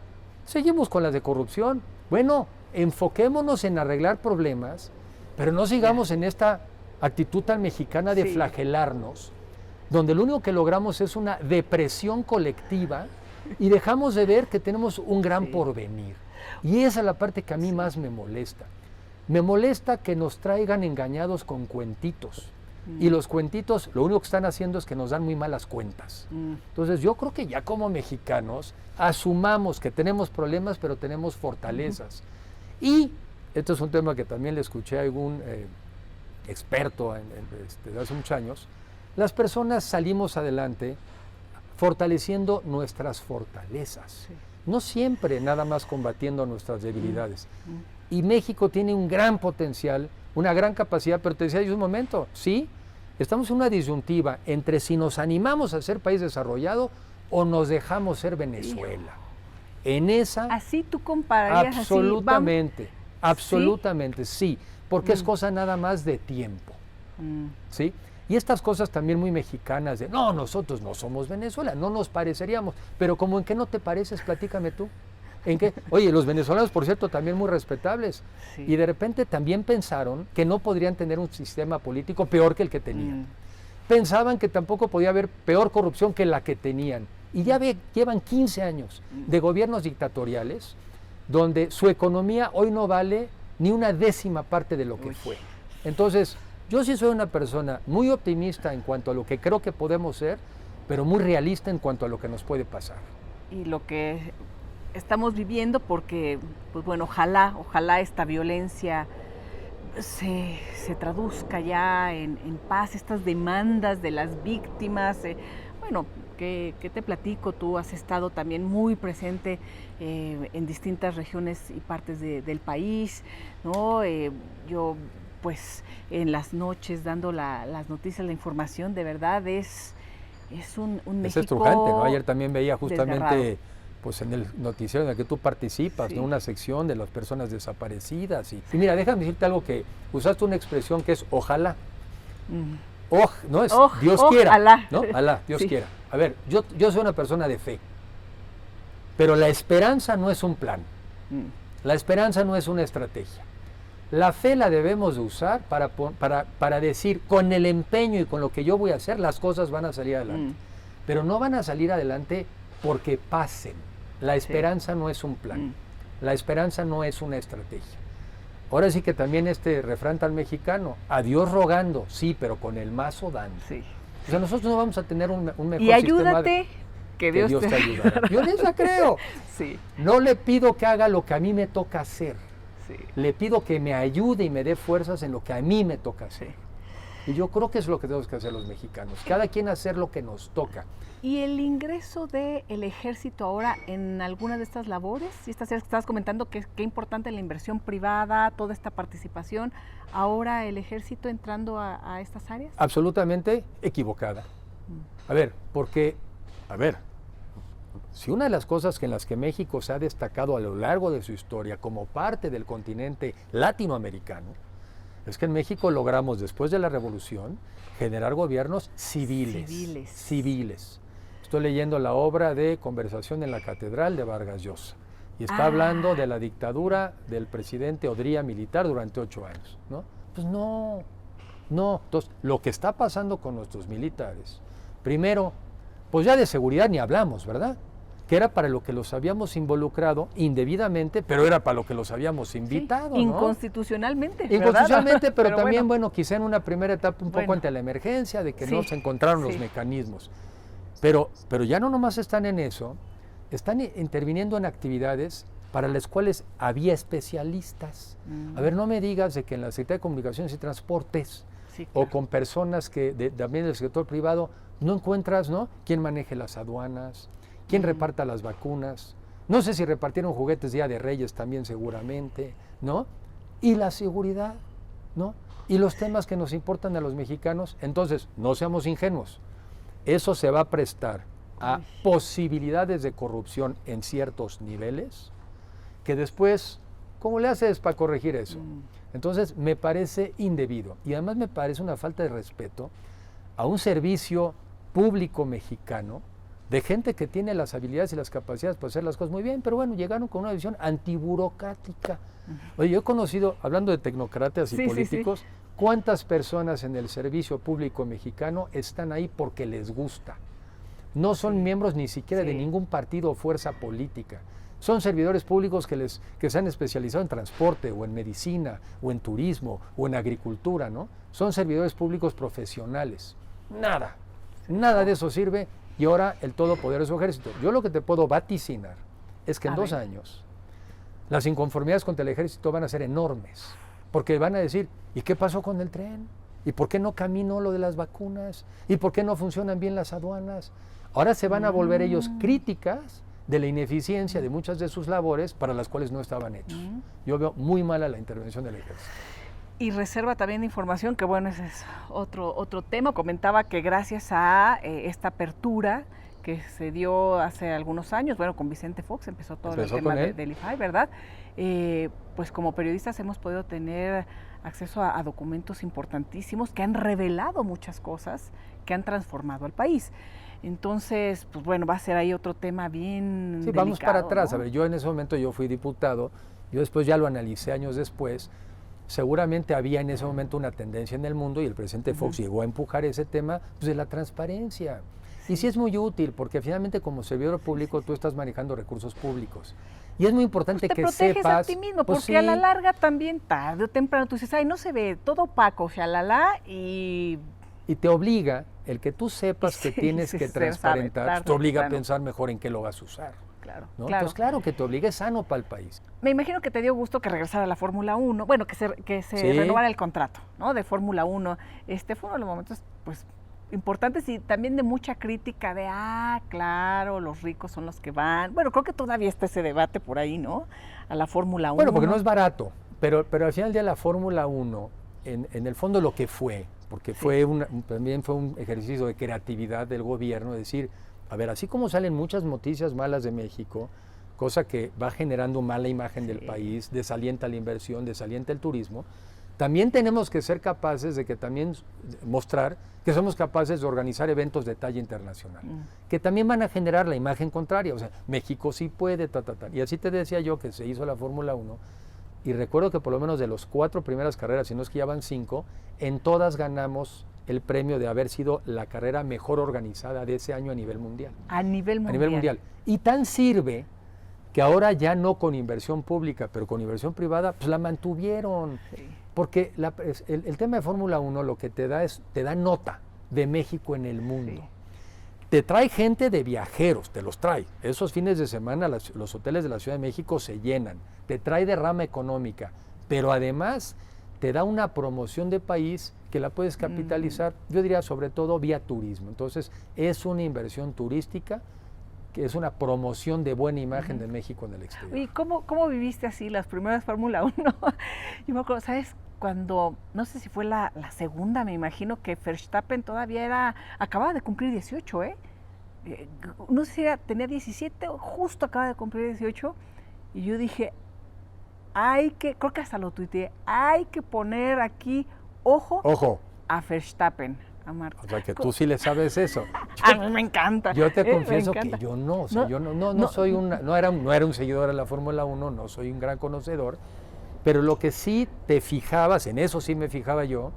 seguimos con las de corrupción. Bueno, enfoquémonos en arreglar problemas, pero no sigamos en esta actitud tan mexicana de flagelarnos, donde lo único que logramos es una depresión colectiva y dejamos de ver que tenemos un gran porvenir. Y esa es la parte que a mí más me molesta. Me molesta que nos traigan engañados con cuentitos. Y los cuentitos lo único que están haciendo es que nos dan muy malas cuentas. Entonces yo creo que ya como mexicanos asumamos que tenemos problemas, pero tenemos fortalezas. Y esto es un tema que también le escuché a algún experto de hace muchos años. Las personas salimos adelante fortaleciendo nuestras fortalezas. Sí. No siempre nada más combatiendo nuestras debilidades. Y México tiene un gran potencial, una gran capacidad, pero te decía hace un momento, sí, estamos en una disyuntiva entre si nos animamos a ser país desarrollado o nos dejamos ser Venezuela. En esa... Así tú compararías absolutamente, así. Absolutamente, sí, porque es cosa nada más de tiempo. ¿Sí? Y estas cosas también muy mexicanas de, no, nosotros no somos Venezuela, no nos pareceríamos, pero como en qué no te pareces, platícame tú. ¿En qué? Oye, los venezolanos, por cierto, también muy respetables. Sí. Y de repente también pensaron que no podrían tener un sistema político peor que el que tenían. Pensaban que tampoco podía haber peor corrupción que la que tenían. Y ya llevan 15 años de gobiernos dictatoriales donde su economía hoy no vale ni una décima parte de lo que fue. Entonces, yo sí soy una persona muy optimista en cuanto a lo que creo que podemos ser, pero muy realista en cuanto a lo que nos puede pasar. Y lo que estamos viviendo, porque, pues bueno, ojalá esta violencia se traduzca ya en paz, estas demandas de las víctimas. Bueno, ¿qué te platico? Tú has estado también muy presente en distintas regiones y partes del país, ¿no? Yo, pues, en las noches dando las noticias, la información, de verdad es un México es estrujante, ¿no? Ayer también veía justamente, desgarrado. Pues en el noticiero en el que tú participas, ¿no? Una sección de las personas desaparecidas. Y mira, déjame decirte algo que usaste una expresión que es ojalá. No es Dios quiera, Alá. ¿no? Alá, Dios quiera. A ver, yo soy una persona de fe, pero la esperanza no es un plan. La esperanza no es una estrategia. La fe la debemos de usar para decir, con el empeño y con lo que yo voy a hacer, las cosas van a salir adelante. Pero no van a salir adelante porque pasen. La esperanza no es un plan. La esperanza no es una estrategia. Ahora sí que también este refrán tan mexicano, a Dios rogando, sí, pero con el mazo dando. Sí. O sea, nosotros no vamos a tener un mejor y ayúdate, sistema que Dios te ayudará. Yo en esa creo. Sí. No le pido que haga lo que a mí me toca hacer. Sí. Le pido que me ayude y me dé fuerzas en lo que a mí me toca hacer. Sí. Y yo creo que es lo que tenemos que hacer los mexicanos. Cada quien hacer lo que nos toca. ¿Y el ingreso del ejército ahora en alguna de estas labores? Y estas áreas que estabas comentando, que qué importante la inversión privada, toda esta participación. ¿Ahora el ejército entrando a estas áreas? Absolutamente equivocada. A ver, porque, si una de las cosas en las que México se ha destacado a lo largo de su historia como parte del continente latinoamericano, es que en México logramos, después de la Revolución, generar gobiernos civiles. Estoy leyendo la obra de Conversación en la Catedral de Vargas Llosa, y está hablando de la dictadura del presidente Odría militar durante 8 años, ¿no? Pues no. Entonces, lo que está pasando con nuestros militares, primero, pues ya de seguridad ni hablamos, ¿verdad? Que era para lo que los habíamos involucrado indebidamente, pero era para lo que los habíamos invitado, sí, ¿no? Inconstitucionalmente, Inconstitucionalmente, pero también, bueno, quizá en una primera etapa un poco ante la emergencia, de que no se encontraron los mecanismos. Pero ya no nomás están en eso, están interviniendo en actividades para las cuales había especialistas. A ver, no me digas de que en la Secretaría de Comunicaciones y Transportes, o con personas que también del sector privado, no encuentras, ¿no?, quién maneje las aduanas, quién reparta las vacunas, no sé si repartieron juguetes Día de Reyes también seguramente, ¿no? Y la seguridad, ¿no? Y los temas que nos importan a los mexicanos. Entonces, no seamos ingenuos, eso se va a prestar a posibilidades de corrupción en ciertos niveles, que después, ¿cómo le haces para corregir eso? Entonces, me parece indebido, y además me parece una falta de respeto a un servicio público mexicano, de gente que tiene las habilidades y las capacidades para hacer las cosas muy bien, pero bueno, llegaron con una visión antiburocrática. Oye, yo he conocido, hablando de tecnócratas y políticos, ¿cuántas personas en el servicio público mexicano están ahí porque les gusta? No son miembros ni siquiera de ningún partido o fuerza política. Son servidores públicos que se han especializado en transporte, o en medicina, o en turismo, o en agricultura, ¿no? Son servidores públicos profesionales. Nada de eso sirve. Y ahora el todopoderoso ejército. Yo lo que te puedo vaticinar es que en 2 años las inconformidades contra el ejército van a ser enormes, porque van a decir, ¿y qué pasó con el tren? ¿Y por qué no caminó lo de las vacunas? ¿Y por qué no funcionan bien las aduanas? Ahora se van a volver ellos críticas de la ineficiencia de muchas de sus labores para las cuales no estaban hechos. Yo veo muy mala la intervención del ejército. Y reserva también información, que bueno, ese es otro tema. Comentaba que gracias a esta apertura que se dio hace algunos años, bueno, con Vicente Fox empezó todo el tema del IFAI, ¿verdad? Pues como periodistas hemos podido tener acceso a documentos importantísimos que han revelado muchas cosas que han transformado al país. Entonces, pues bueno, va a ser ahí otro tema bien delicado, vamos para atrás, ¿no? A ver, yo en ese momento yo fui diputado, yo después ya lo analicé años después. Seguramente había en ese momento una tendencia en el mundo, y el presidente Fox llegó a empujar ese tema, pues, de la transparencia. Y sí es muy útil, porque finalmente como servidor público tú estás manejando recursos públicos. Y es muy importante que sepas... Te proteges a ti mismo, porque a la larga también, tarde o temprano, tú dices, ay, no se ve, todo opaco, shalala, y te obliga, el que tú sepas que tienes que transparentar, te obliga a pensar mejor en qué lo vas a usar. Claro, ¿no? Entonces, claro que te obliga, es sano para el país. Me imagino que te dio gusto que regresara a la Fórmula 1, bueno, que se renovara el contrato, ¿no?, de Fórmula 1. Fue uno de los momentos, pues, importantes, y también de mucha crítica de, claro, los ricos son los que van. Bueno, creo que todavía está ese debate por ahí, ¿no?, a la Fórmula 1. Bueno, porque no es barato, pero al final del día la Fórmula 1, en el fondo lo que fue, porque también fue un ejercicio de creatividad del gobierno, decir, a ver, así como salen muchas noticias malas de México, cosa que va generando mala imagen del país, desalienta la inversión, desalienta el turismo, también tenemos que ser capaces de que también mostrar que somos capaces de organizar eventos de talla internacional, que también van a generar la imagen contraria. O sea, México sí puede, Y así te decía yo que se hizo la Fórmula 1, y recuerdo que por lo menos de las 4 primeras carreras, si no es que ya van 5, en todas ganamos el premio de haber sido la carrera mejor organizada de ese año a nivel mundial. A nivel mundial. A nivel mundial. Y tan sirve que ahora ya no con inversión pública, pero con inversión privada, pues la mantuvieron. Sí. Porque el tema de Fórmula 1 lo que te da nota de México en el mundo. Sí. Te trae gente de viajeros, te los trae. Esos fines de semana los hoteles de la Ciudad de México se llenan. Te trae derrama económica, pero además te da una promoción de país que la puedes capitalizar, yo diría sobre todo vía turismo. Entonces es una inversión turística, que es una promoción de buena imagen de México en el exterior. ¿Y cómo viviste así las primeras Fórmula 1? Yo me acuerdo, ¿sabes cuando, no sé si fue la segunda, me imagino que Verstappen todavía acababa de cumplir 18, no sé si tenía 17 o justo acaba de cumplir 18, y yo dije, creo que hasta lo tuiteé, hay que poner aquí, ojo. A Verstappen, a Marta. O sea, que tú sí le sabes eso. A mí me encanta. Yo te confieso que yo no, o sea, yo no soy no era un seguidor de la Fórmula 1, no soy un gran conocedor, pero lo que sí te fijabas, en eso sí me fijaba yo,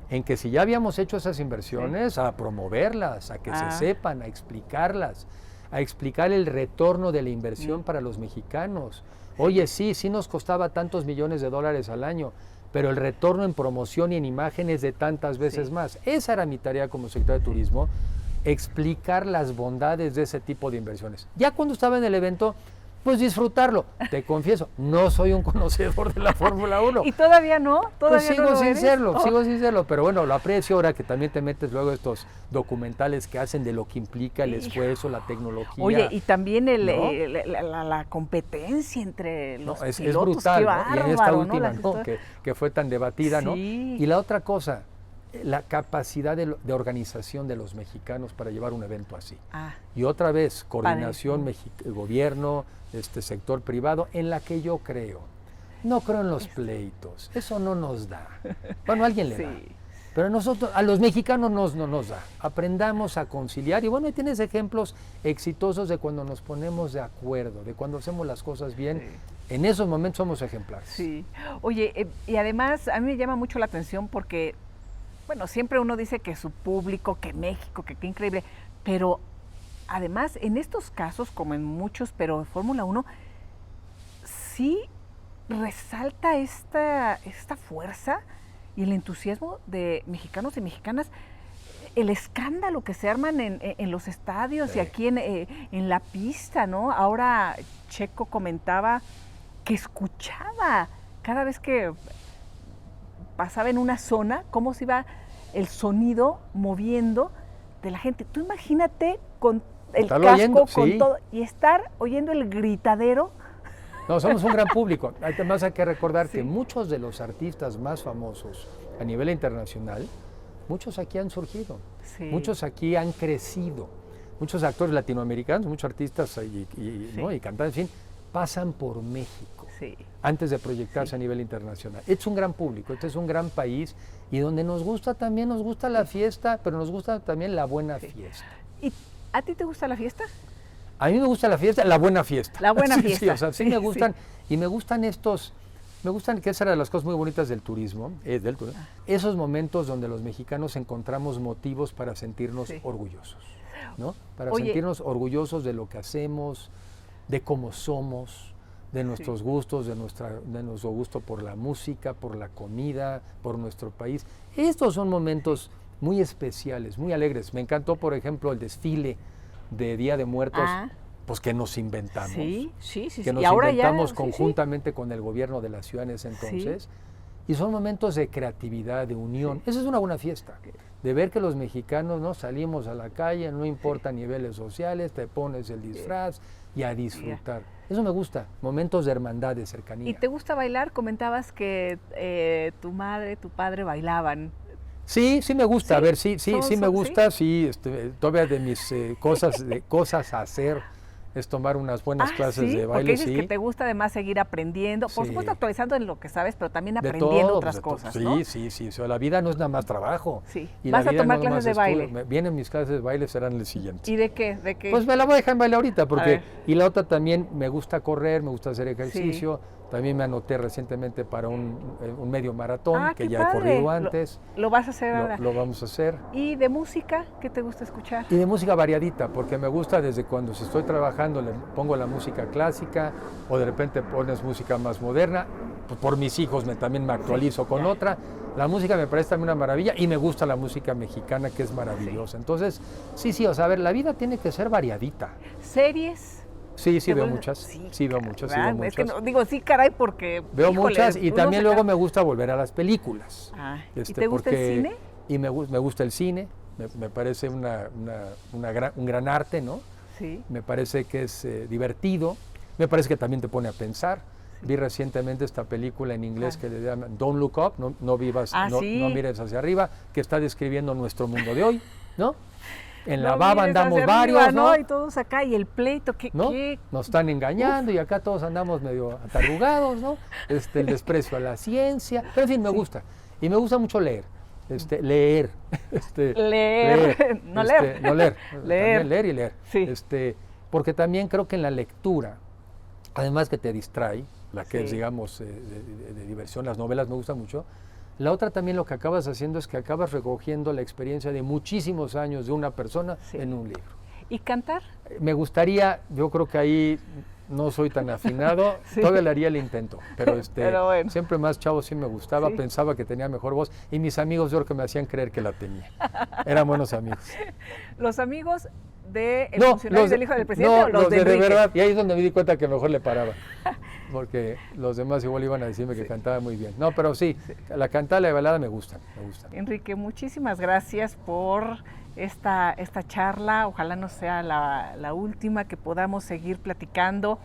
en que si ya habíamos hecho esas inversiones, a promoverlas, a que se sepan, a explicarlas, a explicar el retorno de la inversión para los mexicanos. Oye, sí nos costaba tantos millones de dólares al año, pero el retorno en promoción y en imágenes de tantas veces más. Esa era mi tarea como secretario de Turismo, explicar las bondades de ese tipo de inversiones. Ya cuando estaba en el evento, pues disfrutarlo. Te confieso, no soy un conocedor de la Fórmula 1. ¿Y todavía no? ¿Todavía pues no sigo sin serlo, pero bueno, lo aprecio ahora que también te metes luego estos documentales que hacen de lo que implica el esfuerzo, la tecnología. Oye, y también la competencia entre los pilotos. Es brutal, qué bárbaro, y en esta última, ¿no? Que fue tan debatida, sí. ¿no? Y la otra cosa, la capacidad de organización de los mexicanos para llevar un evento así. Y otra vez, coordinación, gobierno, sector privado, en la que yo creo. No creo en los pleitos, eso no nos da. Bueno, a alguien le da. Pero a los mexicanos no nos da. Aprendamos a conciliar. Y bueno, ahí tienes ejemplos exitosos de cuando nos ponemos de acuerdo, de cuando hacemos las cosas bien. Sí. En esos momentos somos ejemplares. Sí. Oye, y además a mí me llama mucho la atención porque, bueno, siempre uno dice que su público, que México, que qué increíble, pero además en estos casos, como en muchos, pero en Fórmula 1, sí resalta esta fuerza y el entusiasmo de mexicanos y mexicanas, el escándalo que se arman en los estadios y aquí en la pista, ¿no? Ahora Checo comentaba que escuchaba cada vez que pasaba en una zona cómo se iba el sonido moviendo de la gente. Tú imagínate con el casco, con todo, y estar oyendo el gritadero. No, somos un gran público. Además hay que recordar que muchos de los artistas más famosos a nivel internacional, muchos aquí han surgido, muchos aquí han crecido, muchos actores latinoamericanos, muchos artistas ¿no? y cantantes, en fin, pasan por México antes de proyectarse a nivel internacional. Es un gran público, este es un gran país y donde nos gusta también, nos gusta la fiesta, pero nos gusta también la buena fiesta. ¿Y a ti te gusta la fiesta? A mí me gusta la fiesta, la buena fiesta. La buena fiesta. Sí, o sea, sí me gustan, y me gustan que esa era de las cosas muy bonitas del turismo, esos momentos donde los mexicanos encontramos motivos para sentirnos orgullosos, ¿no? Para sentirnos orgullosos de lo que hacemos, de cómo somos, de nuestros gustos, de nuestro gusto por la música, por la comida, por nuestro país. Estos son momentos muy especiales, muy alegres. Me encantó, por ejemplo, el desfile de Día de Muertos, pues que nos inventamos. Sí. Que nos inventamos conjuntamente con el gobierno de la ciudad en ese entonces. Y son momentos de creatividad, de unión. Esa es una buena fiesta. De ver que los mexicanos no salimos a la calle, no importa niveles sociales, te pones el disfraz y a disfrutar. Eso me gusta, momentos de hermandad, de cercanía. ¿Y te gusta bailar? Comentabas que tu madre, tu padre bailaban. Sí me gusta, a ver, sí me gusta, todavía de mis cosas a hacer es tomar unas buenas clases de baile. Porque dices que te gusta además seguir aprendiendo, por supuesto actualizando en lo que sabes, pero también aprendiendo otras cosas, ¿no? Sí, o sea, la vida no es nada más trabajo. Y ¿vas a tomar clases de baile? Vienen mis clases de baile, serán el siguiente. ¿Y de qué? Pues me la voy a dejar en baile ahorita, porque, y la otra también, me gusta correr, me gusta hacer ejercicio. También me anoté recientemente para un medio maratón, que ya he corrido antes. ¿Lo vas a hacer ahora? Lo vamos a hacer. ¿Y de música? ¿Qué te gusta escuchar? Y de música variadita, porque me gusta desde cuando si estoy trabajando le pongo la música clásica o de repente pones música más moderna. Por mis hijos también me actualizo con otra. La música me parece también una maravilla y me gusta la música mexicana, que es maravillosa. Entonces, o sea, a ver, la vida tiene que ser variadita. ¿Series? Sí, veo muchas. Veo muchas. Es que digo, caray, porque... Veo muchas y también luego me gusta volver a las películas. ¿Y te gusta el cine? Y me gusta el cine, me parece un gran arte, ¿no? Sí. Me parece que es divertido, me parece que también te pone a pensar. Vi recientemente esta película en inglés que le llaman Don't Look Up, no vivas, sí. no mires hacia arriba, que está describiendo nuestro mundo de hoy, ¿no? En No la baba mires andamos hacia varios, arriba, ¿no? Y todos acá, y el pleito, ¿no? ¿qué? Nos están engañando y acá todos andamos medio atarugados, ¿no? El desprecio a la ciencia, pero en fin, me gusta. Y me gusta mucho leer. Leer. Leer. No leer. No leer. Leer. También leer y leer. Sí. Porque también creo que en la lectura, además que te distrae, la que es, Sí. digamos, de diversión, las novelas me gustan mucho. La otra también lo que acabas haciendo es que acabas recogiendo la experiencia de muchísimos años de una persona Sí. en un libro. ¿Y cantar? Me gustaría, yo creo que ahí no soy tan afinado, Sí. todavía le haría el intento, pero, Pero bueno. siempre más chavo sí me gustaba, Sí. pensaba que tenía mejor voz y mis amigos yo creo que me hacían creer que la tenía. Eran buenos amigos. ¿Los amigos del No, funcionario del hijo del presidente no, o los de de Enrique? verdad, y ahí es donde me di cuenta que mejor le paraba, porque los demás igual iban a decirme que cantaba muy bien. No, pero sí, la cantada y la balada me gustan. Enrique, muchísimas gracias por esta charla. Ojalá no sea la última, que podamos seguir platicando.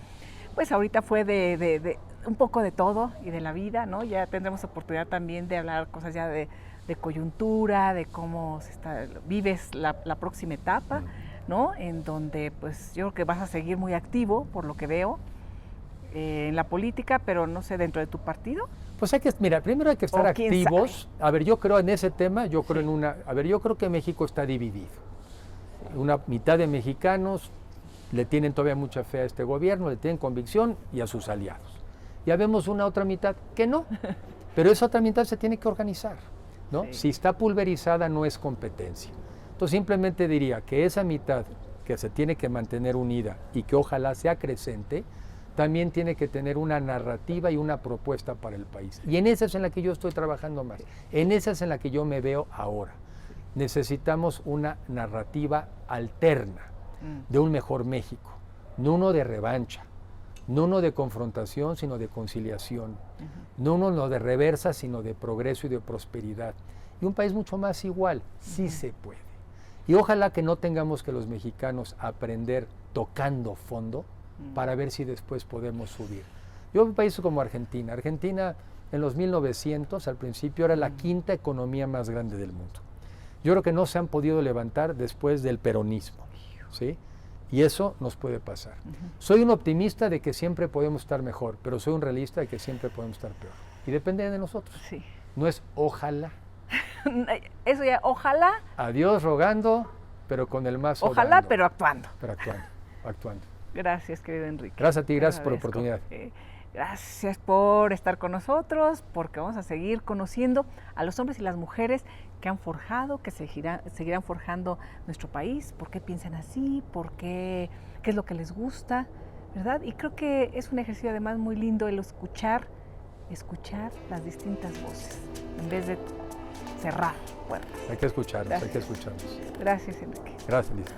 Pues ahorita fue de un poco de todo y de la vida, ¿no? Ya tendremos oportunidad también de hablar cosas ya de coyuntura, de cómo vives la próxima etapa, ¿no? En donde pues yo creo que vas a seguir muy activo, por lo que veo, en la política, pero no sé, dentro de tu partido. Pues mira, primero hay que estar activos. A ver, yo creo en ese tema, yo creo que México está dividido. Una mitad de mexicanos le tienen todavía mucha fe a este gobierno, le tienen convicción y a sus aliados. Ya vemos una otra mitad que no, pero esa otra mitad se tiene que organizar, ¿no? Sí. Si está pulverizada no es competencia. Entonces simplemente diría que esa mitad que se tiene que mantener unida y que ojalá sea creciente, también tiene que tener una narrativa y una propuesta para el país. Y en esa es en la que yo estoy trabajando más. En esa es en la que yo me veo ahora. Necesitamos una narrativa alterna de un mejor México, no uno de revancha, no uno de confrontación, sino de conciliación, no uno de reversa, sino de progreso y de prosperidad. Y un país mucho más igual, sí se puede. Y ojalá que no tengamos que los mexicanos aprender tocando fondo, para ver si después podemos subir. Yo veo un país como Argentina. Argentina en los 1900 al principio era la quinta economía más grande del mundo. Yo creo que no se han podido levantar después del peronismo, ¿sí? Y eso nos puede pasar. Soy un optimista de que siempre podemos estar mejor, pero soy un realista de que siempre podemos estar peor. Y depende de nosotros. Sí. No es ojalá. Eso ya, ojalá. A Dios rogando, pero con el mazo Ojalá, dando. pero actuando. Pero actuando. Gracias, querido Enrique. Gracias a ti, gracias por la Agradezco. oportunidad. Gracias por estar con nosotros, porque vamos a seguir conociendo a los hombres y las mujeres que han forjado, que seguirán forjando nuestro país, por qué piensan así, qué es lo que les gusta, ¿verdad? Y creo que es un ejercicio además muy lindo el escuchar las distintas voces, en vez de cerrar puertas. Hay que escucharnos, Gracias. hay que escucharnos. Gracias, Enrique. Gracias, Lisa.